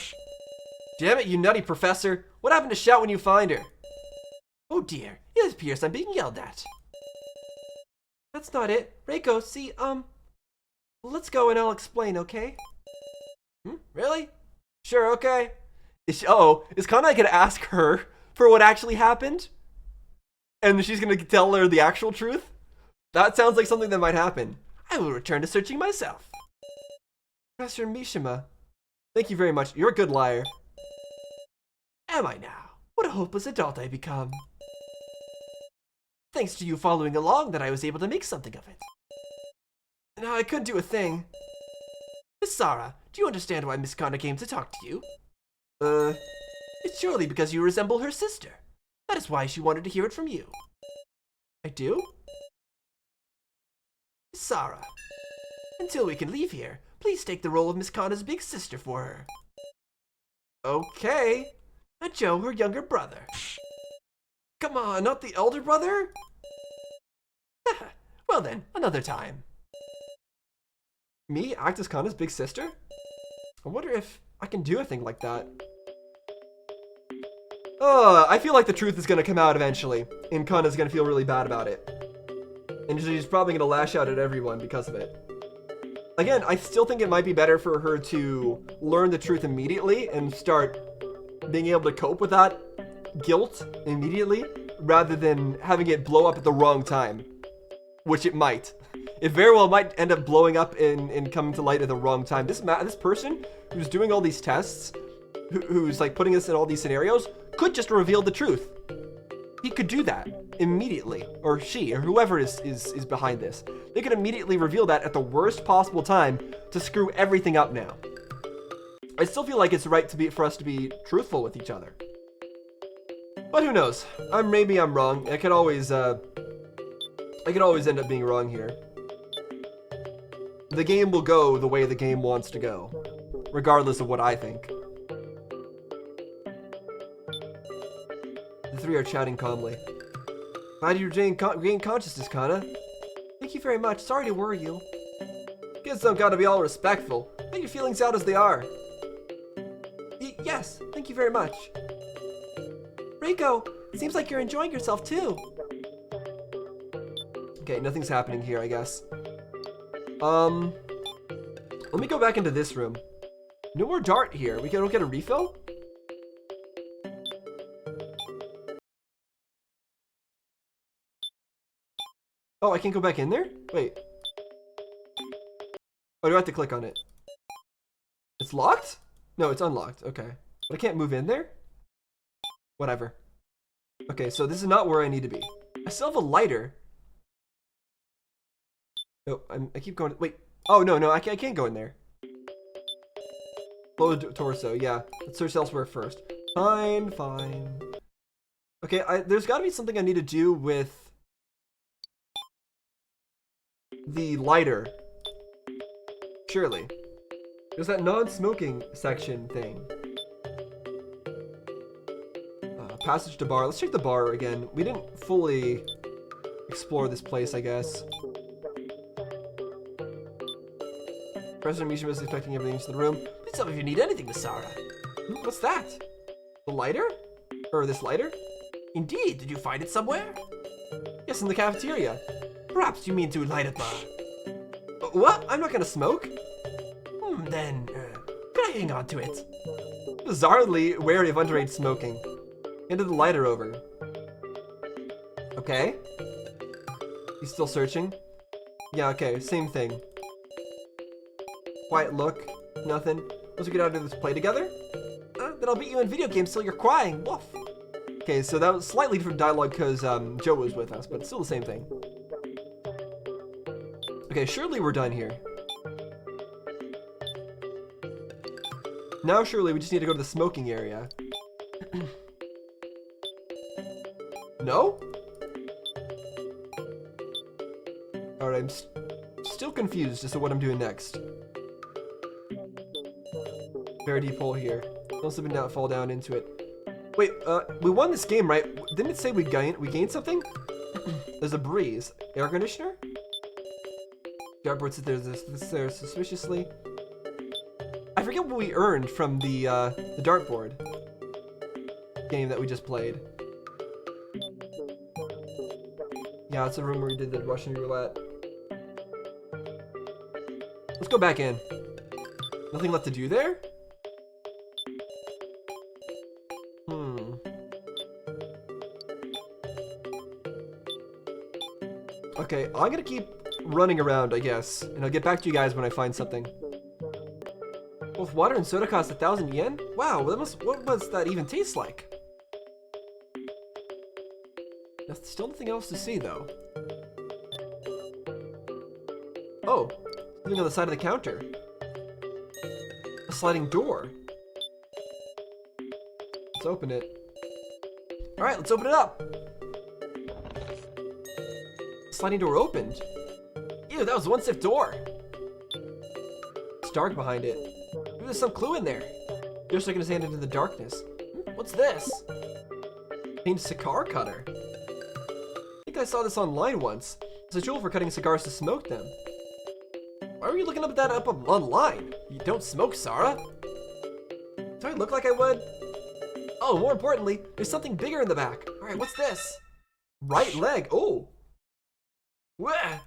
Damn it, you nutty professor! What happened to shout when you find her? Oh dear, it appears I'm being yelled at. That's not it. Reiko, see, let's go and I'll explain, okay? Really? Sure, okay. Is Kana gonna ask her for what actually happened? And she's gonna tell her the actual truth? That sounds like something that might happen. I will return to searching myself. Professor Mishima, thank you very much. You're a good liar. Am I now? What a hopeless adult I become. Thanks to you following along that I was able to make something of it. No, I couldn't do a thing. Miss Sarah, do you understand why Miss Kana came to talk to you? It's surely because you resemble her sister. That is why she wanted to hear it from you. I do? Miss Sarah, until we can leave here, please take the role of Miss Kana's big sister for her. Okay. And Joe, her younger brother. Come on, not the elder brother? Well then, another time. Me act as Kana's big sister? I wonder if I can do a thing like that. I feel like the truth is gonna come out eventually, and Kana's gonna feel really bad about it. And she's probably gonna lash out at everyone because of it. Again, I still think it might be better for her to learn the truth immediately and start being able to cope with that guilt immediately, rather than having it blow up at the wrong time. Which it might. It very well might end up blowing up and coming to light at the wrong time. This person who's doing all these tests, who's like putting us in all these scenarios, could just reveal the truth. He could do that immediately, or she, or whoever is behind this. They could immediately reveal that at the worst possible time to screw everything up now. I still feel like it's right for us to be truthful with each other. But who knows? Maybe I'm wrong. I could always end up being wrong here. The game will go the way the game wants to go, regardless of what I think. The three are chatting calmly. Glad you regained consciousness, Kana. Thank you very much. Sorry to worry you. Kids don't gotta be all respectful. Let your feelings out as they are. Yes, thank you very much. Reiko, it seems like you're enjoying yourself too. Okay, nothing's happening here, I guess. Let me go back into this room. No more dart here. We don't get a refill? Oh, I can't go back in there? Wait. Oh, do I have to click on it? It's locked? No, it's unlocked. Okay. But I can't move in there? Whatever. Okay, so this is not where I need to be. I still have a lighter. Oh, I keep going. Wait. Oh, no, I can't go in there. Low torso, yeah. Let's search elsewhere first. Fine. Okay, there's gotta be something I need to do with the lighter. Surely. There's that non-smoking section thing. Passage to bar. Let's check the bar again. We didn't fully explore this place, I guess. President Mishima is expecting everything into the room. Please tell me if you need anything, Miss Sarah. What's that? The lighter? Or this lighter? Indeed. Did you find it somewhere? Yes, in the cafeteria. Perhaps you mean to light up What? I'm not gonna smoke? Then, could I hang on to it? Bizarrely wary of underage smoking. Handed the lighter over. Okay. He's still searching. Yeah, okay, same thing. Quiet look. Nothing. Once we get out of this play together? Then I'll beat you in video games till you're crying. Woof. Okay, so that was slightly different dialogue because Joe was with us, but still the same thing. Okay, surely we're done here. Now surely we just need to go to the smoking area. No? Alright, I'm still confused as to what I'm doing next. Very deep hole here. Don't slip and down, fall down into it. Wait, we won this game, right? Didn't it say we gained something? There's a breeze. Air conditioner? Dartboard sits there suspiciously. I forget what we earned from the dartboard. game that we just played. Yeah, it's a room where we did the Russian roulette. Let's go back in. Nothing left to do there? Okay, I'm gonna keep running around, I guess, and I'll get back to you guys when I find something. Both water and soda cost 1,000 yen? Wow, what must that even taste like? There's still nothing else to see, though. Oh, something on the side of the counter. A sliding door. Let's open it. Alright, let's open it up. Sliding door opened. Ew, that was one stiff door. It's dark behind it. Maybe there's some clue in there. Joe sticking his hand into the darkness. What's this? Painted cigar cutter. I think I saw this online once. It's a tool for cutting cigars to smoke them. Why were you looking that up online? You don't smoke, Sarah. Do I look like I would? Oh, more importantly, there's something bigger in the back. All right, what's this? Right leg. Oh. Wah.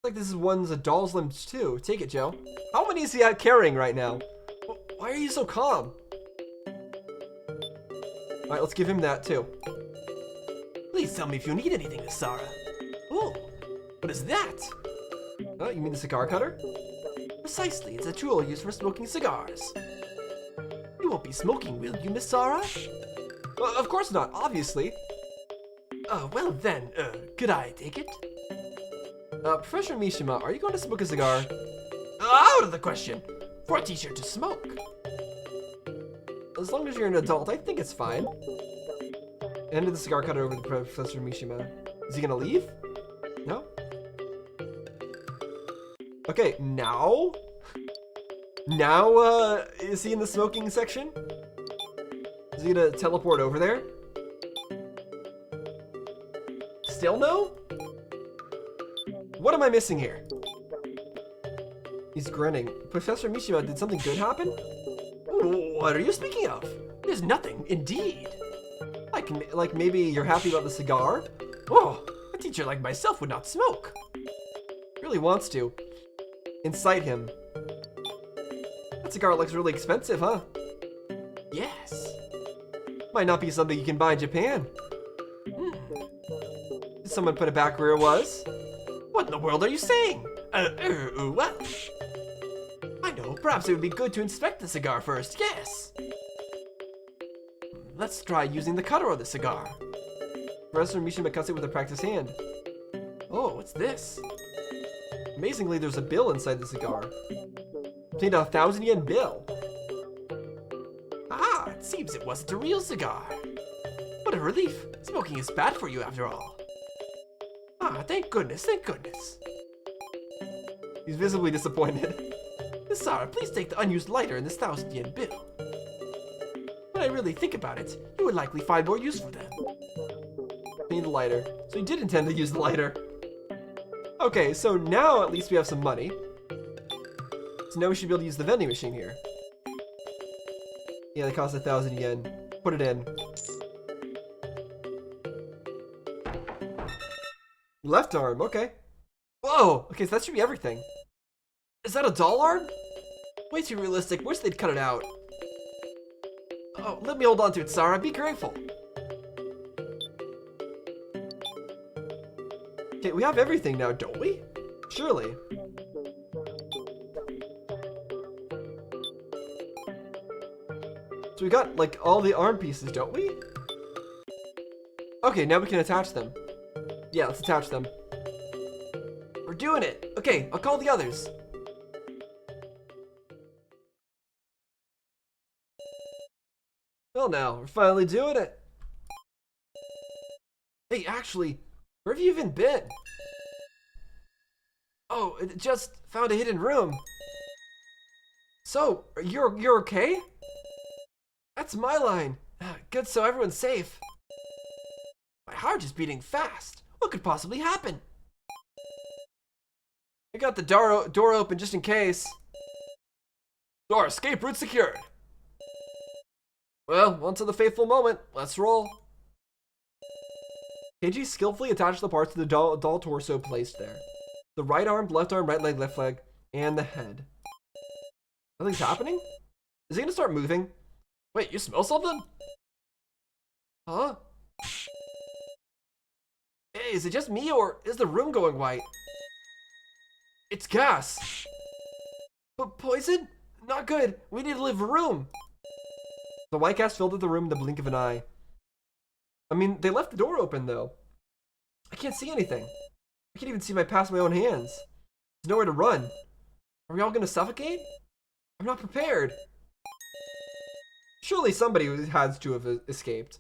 Like this is one's a doll's limbs too. Take it, Joe. How many is he out carrying right now? Why are you so calm? All right, let's give him that too. Please tell me if you need anything, Miss Sarah. Oh, what is that? Oh, you mean the cigar cutter? Precisely, it's a tool used for smoking cigars. You won't be smoking, will you, Miss Sarah? Of course not, obviously. Well then, could I take it? Professor Mishima, are you going to smoke a cigar? Out of the question! For a teacher to smoke. As long as you're an adult, I think it's fine. Handed the cigar cutter over to Professor Mishima. Is he gonna leave? No? Okay, now? Now, is he in the smoking section? Is he gonna teleport over there? Still no? What am I missing here? He's grinning. Professor Mishima, did something good happen? What are you speaking of? There's nothing, indeed. Like maybe you're happy about the cigar? Oh, a teacher like myself would not smoke. Really wants to. Incite him. That cigar looks really expensive, huh? Yes. Might not be something you can buy in Japan. Did someone put it back where it was? What in the world are you saying? Well. I know, perhaps it would be good to inspect the cigar first, yes. Let's try using the cutter on the cigar. Professor Mishima cuts it with a practiced hand. Oh, what's this? Amazingly, there's a bill inside the cigar. Contained a 1,000 yen bill. Ah, it seems it wasn't a real cigar. What a relief. Smoking is bad for you after all. Ah, thank goodness, thank goodness. He's visibly disappointed. Miss Sarah, please take the unused lighter in this 1,000 yen bill. When I really think about it, you would likely find more use for them. Need the lighter. So he did intend to use the lighter. Okay, so now at least we have some money. So now we should be able to use the vending machine here. Yeah, that costs 1,000 yen. Put it in. Left arm, okay. Whoa, okay, so that should be everything. Is that a doll arm? Way too realistic, wish they'd cut it out. Oh, let me hold on to it, Sarah, be grateful. Okay, we have everything now, don't we? Surely. So we got, like, all the arm pieces, don't we? Okay, now we can attach them. Yeah, let's attach them. We're doing it! Okay, I'll call the others. Well now, we're finally doing it. Hey, actually, where have you even been? Oh, just found a hidden room. So, you're okay? That's my line. Good, so everyone's safe. My heart is beating fast. What could possibly happen? I got the door open just in case. Our escape route secured. Well, on to the faithful moment. Let's roll. Keiji skillfully attached the parts to the doll torso placed there. The right arm, left leg, and the head. Nothing's happening? Is he gonna start moving? Wait, you smell something? Huh? Hey, is it just me or is the room going white? It's gas. But poison? Not good. We need to leave a room. The white gas filled up the room in the blink of an eye. I mean, they left the door open though. I can't see anything. I can't even see past my own hands. There's nowhere to run. Are we all gonna suffocate? I'm not prepared. Surely somebody has to have escaped.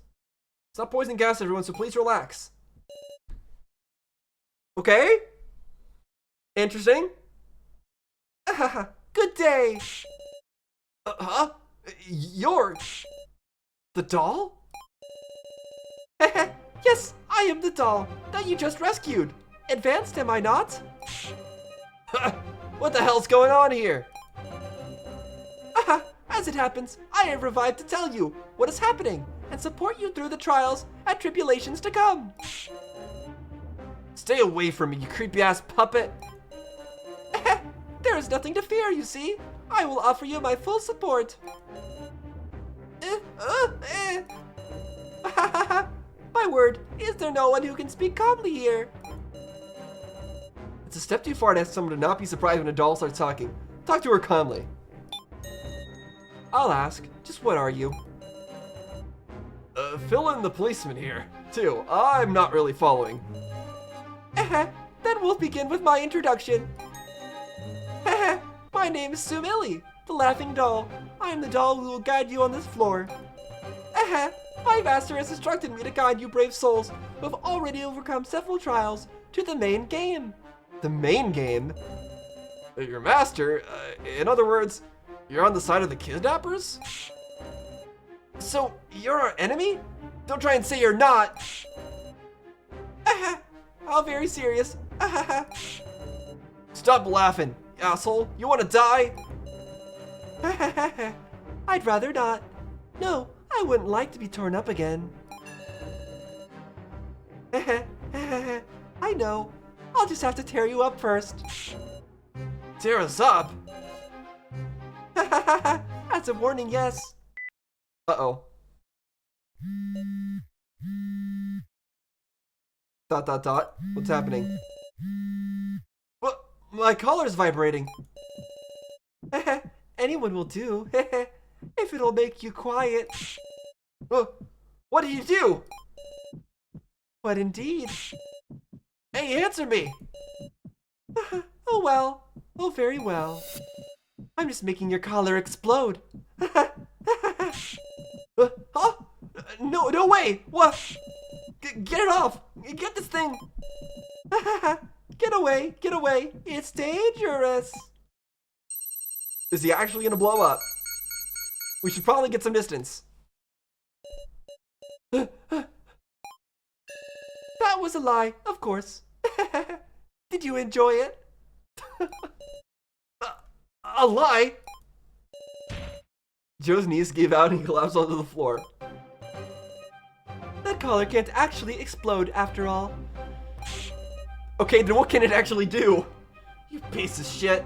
It's not poison gas, everyone, so please relax. Okay? Interesting. Good day. Huh? You're the doll? Yes, I am the doll that you just rescued. Advanced, am I not? What the hell's going on here? As it happens, I have revived to tell you what is happening and support you through the trials and tribulations to come. Stay away from me, you creepy ass puppet. There is nothing to fear, you see. I will offer you my full support. My word, is there no one who can speak calmly here? It's a step too far to ask someone to not be surprised when a doll starts talking. Talk to her calmly. I'll ask, just what are you? Fill in the policeman here, too. I'm not really following. Then we'll begin with my introduction. My name is Sumili, the laughing doll. I am the doll who will guide you on this floor. My master has instructed me to guide you brave souls who have already overcome several trials to the main game. The main game? Your master? In other words, you're on the side of the kidnappers? So, you're our enemy? Don't try and say you're not. How very serious. Stop laughing, asshole. You want to die? I'd rather not. No, I wouldn't like to be torn up again. I know. I'll just have to tear you up first. Tear us up? That's a warning, yes. Uh-oh. Dot. What's happening? What? My collar's vibrating. Anyone will do. If it'll make you quiet. What did you do? What indeed? Hey, answer me! Oh well. Oh, very well. I'm just making your collar explode. Huh? No way! What? Get it off! Get this thing! Get away! It's dangerous! Is he actually gonna blow up? We should probably get some distance. That was a lie, of course. Did you enjoy it? A lie? Joe's knees gave out and he collapsed onto the floor. That collar can't actually explode after all. Okay, then what can it actually do? You piece of shit.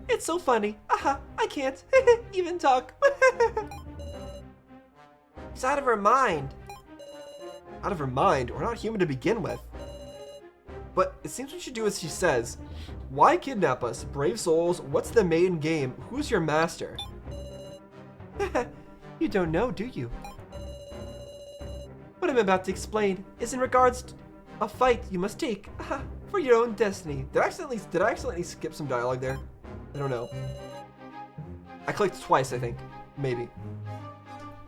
It's so funny. I can't even talk. She's out of her mind. Out of her mind? We're not human to begin with. But it seems we should do as she says. Why kidnap us? Brave souls, what's the main game? Who's your master? You don't know, do you? What I'm about to explain is in regards to a fight you must take for your own destiny. Did I accidentally skip some dialogue there? I don't know. I clicked twice, I think. Maybe.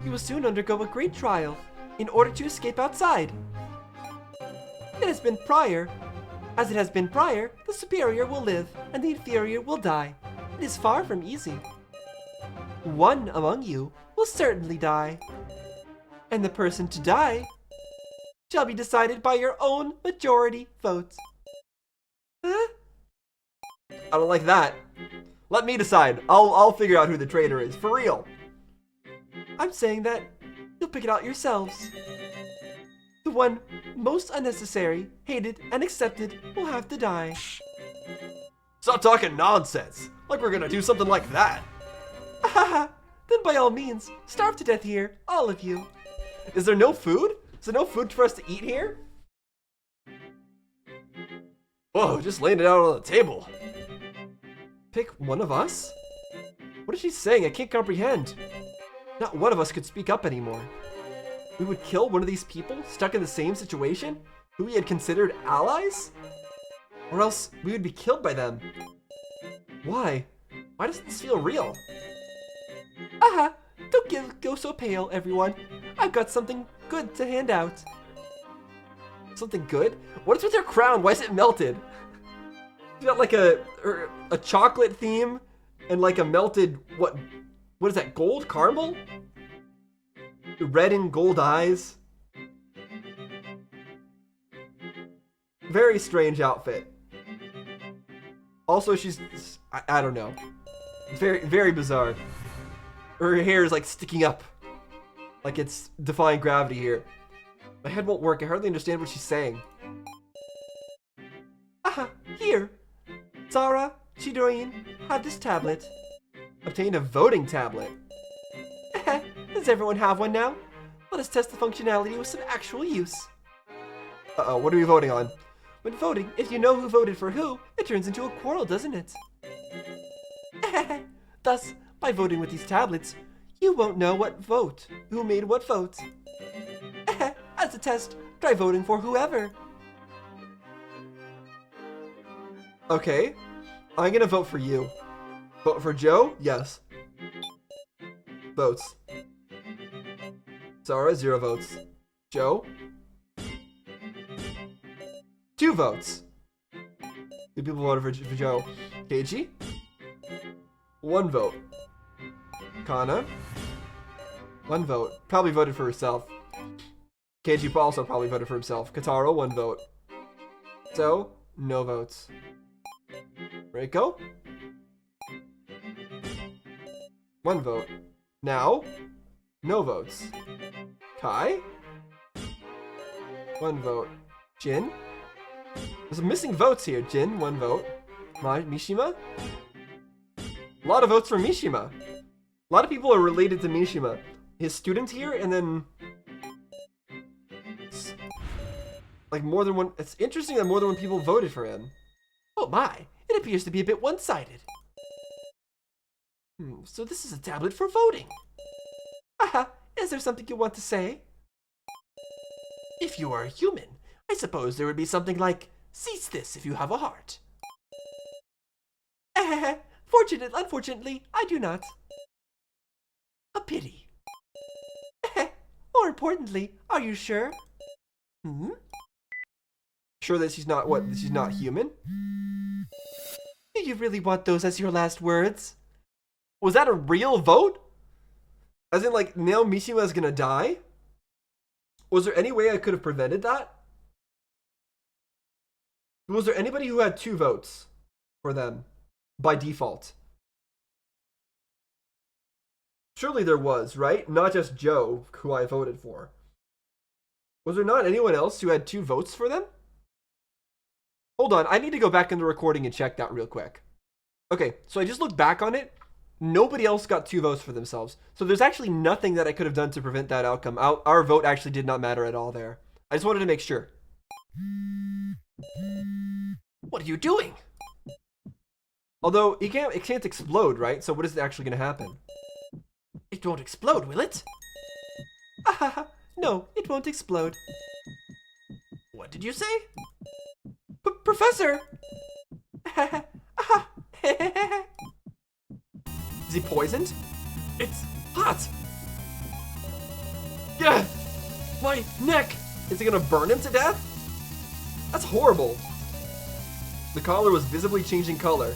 You will soon undergo a great trial in order to escape outside. As it has been prior, the superior will live and the inferior will die. It is far from easy. One among you will certainly die. And the person to die shall be decided by your own majority vote. Huh? I don't like that. Let me decide. I'll figure out who the traitor is. For real. I'm saying that you'll pick it out yourselves. The one most unnecessary, hated, and accepted will have to die. Stop talking nonsense. Like we're gonna do something like that. Then by all means, starve to death here, all of you. Is there no food? Is there no food for us to eat here? Whoa, just laying it out on the table. Pick one of us? What is she saying? I can't comprehend. Not one of us could speak up anymore. We would kill one of these people stuck in the same situation who we had considered allies? Or else we would be killed by them. Why? Why does this feel real? Don't go so pale, everyone. I've got something good to hand out. Something good? What is with her crown? Why is it melted? You got like a chocolate theme and like a melted, what is that, gold? Caramel? Red and gold eyes. Very strange outfit. Also, I don't know. Very, very bizarre. Her hair is like sticking up. Like it's defying gravity here. My head won't work. I hardly understand what she's saying. Here. Zara, Chidorian, have this tablet. Obtain a voting tablet. Does everyone have one now? Let us test the functionality with some actual use. Uh-oh, what are we voting on? When voting, if you know who voted for who, it turns into a quarrel, doesn't it? Thus, by voting with these tablets, you won't know who made what vote. As a test, try voting for whoever. Okay, I'm gonna vote for you. Vote for Joe? Yes. Votes. Zara, 0 votes. Joe? 2 votes. 2 people voted for Joe. Keiji? 1 vote. Kana? 1 vote. Probably voted for herself. Keiji also probably voted for himself. Kataro, 1 vote. So, no votes. Reiko? 1 vote. Now, no votes. Kai? 1 vote. Jin? There's some missing votes here. Jin, 1 vote. Mishima? A lot of votes for Mishima. A lot of people are related to Mishima. His student here, and then... like more than one... It's interesting that more than 1 people voted for him. Oh my, it appears to be a bit one-sided. So this is a tablet for voting. Is there something you want to say? If you are a human, I suppose there would be something like, cease this if you have a heart. Unfortunately, I do not. A pity. More importantly, are you sure? Sure that she's not human? Do you really want those as your last words? Was that a real vote? As in, like, now Mishima is gonna die? Was there any way I could have prevented that? Was there anybody who had 2 votes for them by default? Surely there was, right? Not just Joe, who I voted for. Was there not anyone else who had 2 votes for them? Hold on, I need to go back in the recording and check that real quick. Okay, so I just looked back on it. Nobody else got 2 votes for themselves. So there's actually nothing that I could have done to prevent that outcome. Our vote actually did not matter at all there. I just wanted to make sure. What are you doing? Although, it can't explode, right? So what is actually going to happen? It won't explode, will it? No, it won't explode. What did you say? Professor! Is he poisoned? It's hot! Yeah! My neck! Is he gonna burn him to death? That's horrible. The collar was visibly changing color.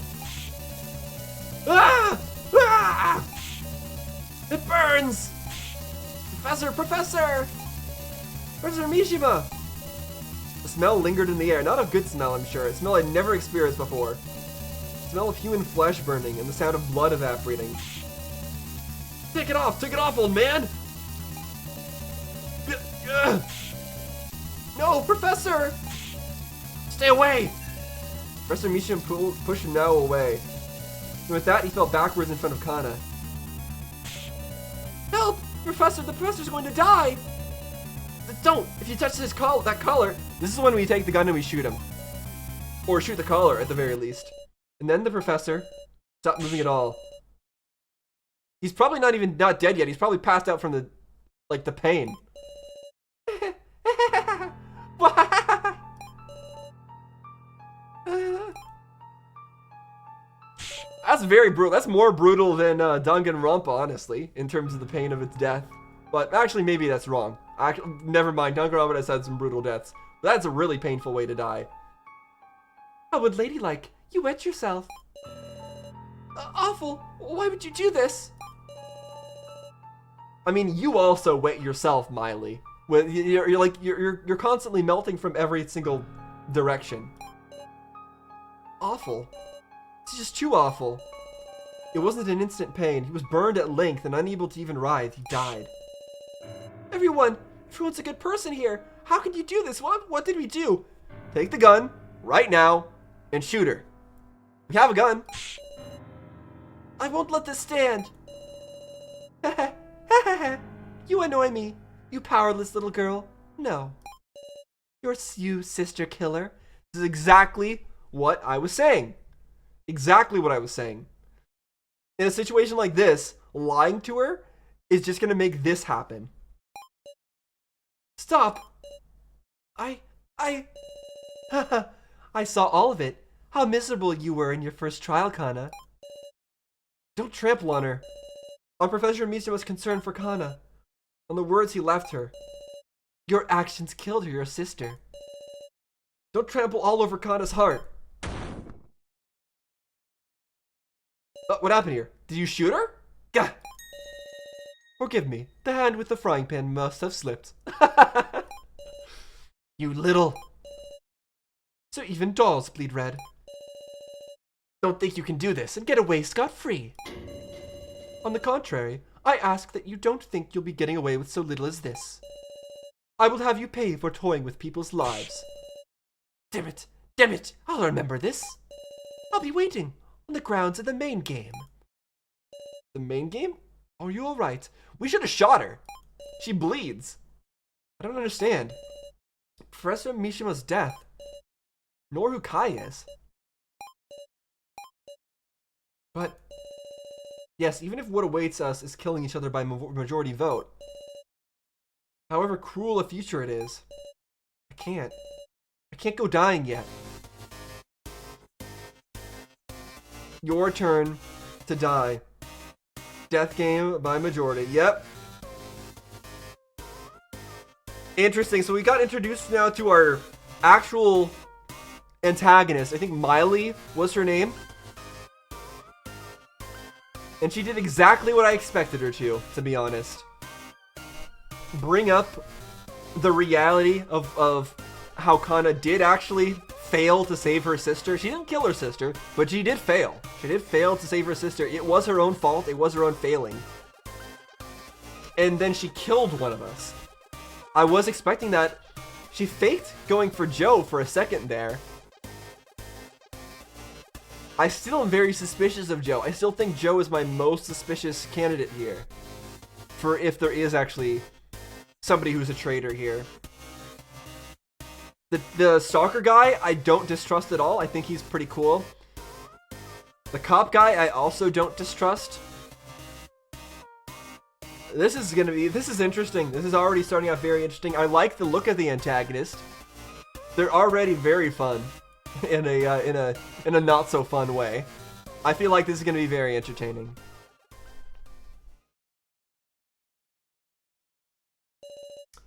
Ah! Ah! It burns! Professor! Professor Mishima! The smell lingered in the air. Not a good smell, I'm sure. A smell I'd never experienced before. smell of human flesh burning and the sound of blood evaporating. Take it off, old man! No, Professor! Stay away! Professor Mishima pushed Nao away. And with that, he fell backwards in front of Kana. Help! Professor, the professor's going to die! Don't! If you touch that collar, this is when we take the gun and we shoot him. Or shoot the collar, at the very least. And then the professor stopped moving at all. He's probably not dead yet. He's probably passed out from the pain. That's very brutal. That's more brutal than Danganronpa, honestly, in terms of the pain of its death. But actually, maybe that's wrong. Never mind. Danganronpa has had some brutal deaths. But that's a really painful way to die. How unladylike. You wet yourself. Awful. Why would you do this? I mean, you also wet yourself, Miley. You're constantly melting from every single direction. Awful. It's just too awful. It wasn't an instant pain. He was burned at length and unable to even writhe. He died. Everyone's a good person here. How could you do this? What did we do? Take the gun right now and shoot her. We have a gun. I won't let this stand. You annoy me, you powerless little girl. No. You're you, sister killer. This is exactly what I was saying. Exactly what I was saying. In a situation like this, lying to her is just going to make this happen. Stop. I saw all of it. How miserable you were in your first trial, Kana. Don't trample on her. On Professor Mishima's concern for Kana. On the words he left her. Your actions killed her, your sister. Don't trample all over Kana's heart. What happened here? Did you shoot her? Gah! Forgive me. The hand with the frying pan must have slipped. You little... So even dolls bleed red. Don't think you can do this and get away scot-free. On the contrary, I ask that you don't think you'll be getting away with so little as this. I will have you pay for toying with people's lives. Damn it, I'll remember this. I'll be waiting on the grounds of the main game. The main game? Are you alright? We should have shot her. She bleeds. I don't understand. Professor Mishima's death. Nor who Kai is. But, yes, even if what awaits us is killing each other by majority vote, however cruel a future it is, I can't go dying yet. Your turn to die. Death game by majority. Yep. Interesting. So we got introduced now to our actual antagonist. I think Miley was her name. And she did exactly what I expected her to be honest. Bring up the reality of how Kana did actually fail to save her sister. She didn't kill her sister, but she did fail. She did fail to save her sister. It was her own fault. It was her own failing. And then she killed one of us. I was expecting that. She faked going for Joe for a second there. I still am very suspicious of Joe. I still think Joe is my most suspicious candidate here. For if there is actually somebody who's a traitor here. The stalker guy, I don't distrust at all. I think he's pretty cool. The cop guy, I also don't distrust. This is interesting. This is already starting out very interesting. I like the look of the antagonist. They're already very fun in a not so fun way. I feel like this is going to be very entertaining.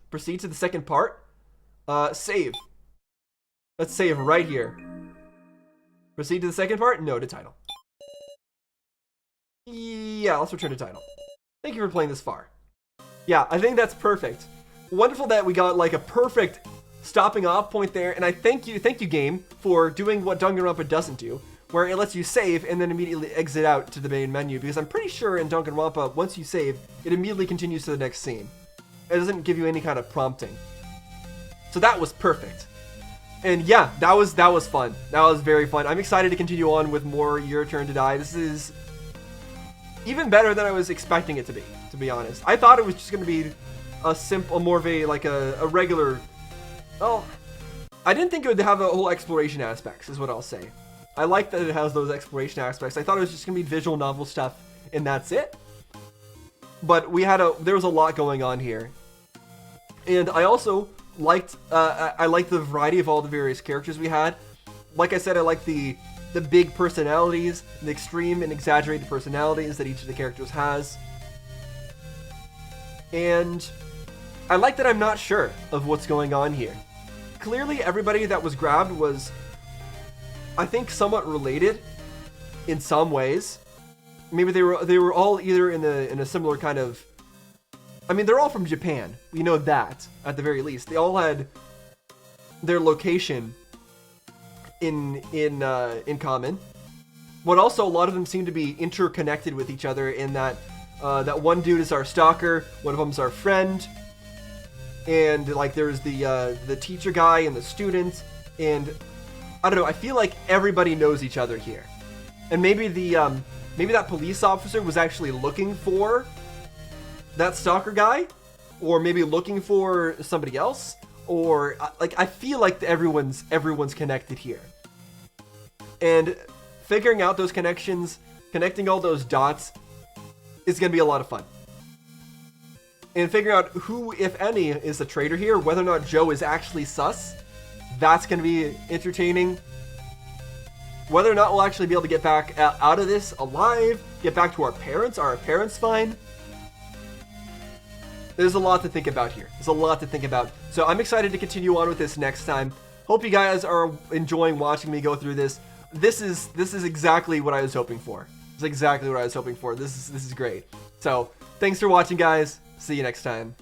Proceed to the second part. Save. Let's save right here. Proceed to the second part? No, to title. Yeah, let's return to title. Thank you for playing this far. Yeah, I think that's perfect. Wonderful that we got like a perfect stopping off point there, and I thank you game, for doing what Danganronpa doesn't do, where it lets you save and then immediately exit out to the main menu, because I'm pretty sure in Danganronpa, once you save, it immediately continues to the next scene. It doesn't give you any kind of prompting. So that was perfect. And yeah, that was fun. That was very fun. I'm excited to continue on with more Your Turn to Die. This is even better than I was expecting it to be honest. I thought it was just going to be a simple, more of a, like a regular, well, I didn't think it would have a whole exploration aspects, is what I'll say. I like that it has those exploration aspects. I thought it was just going to be visual novel stuff, and that's it. But there was a lot going on here. And I also liked, I liked the variety of all the various characters we had. Like I said, I like the big personalities, the extreme and exaggerated personalities that each of the characters has. And I like that I'm not sure of what's going on here. Clearly, everybody that was grabbed was, I think, somewhat related in some ways. Maybe they were all either in a similar kind of, I mean, they're all from Japan. We know that, at the very least. They all had their location in common. But also, a lot of them seem to be interconnected with each other in that that one dude is our stalker, one of them's our friend, and like there's the teacher guy and the student, and I don't know, I feel like everybody knows each other here. And maybe maybe that police officer was actually looking for that stalker guy, or maybe looking for somebody else, or like I feel like everyone's connected here. And figuring out those connections, connecting all those dots is going to be a lot of fun. And figuring out who, if any, is the traitor here, whether or not Joe is actually sus, that's going to be entertaining. Whether or not we'll actually be able to get back out of this alive, get back to our parents. Are our parents fine? There's a lot to think about here. There's a lot to think about. So I'm excited to continue on with this next time. Hope you guys are enjoying watching me go through this. This is exactly what I was hoping for. It's exactly what I was hoping for. This is great. So thanks for watching, guys. See you next time.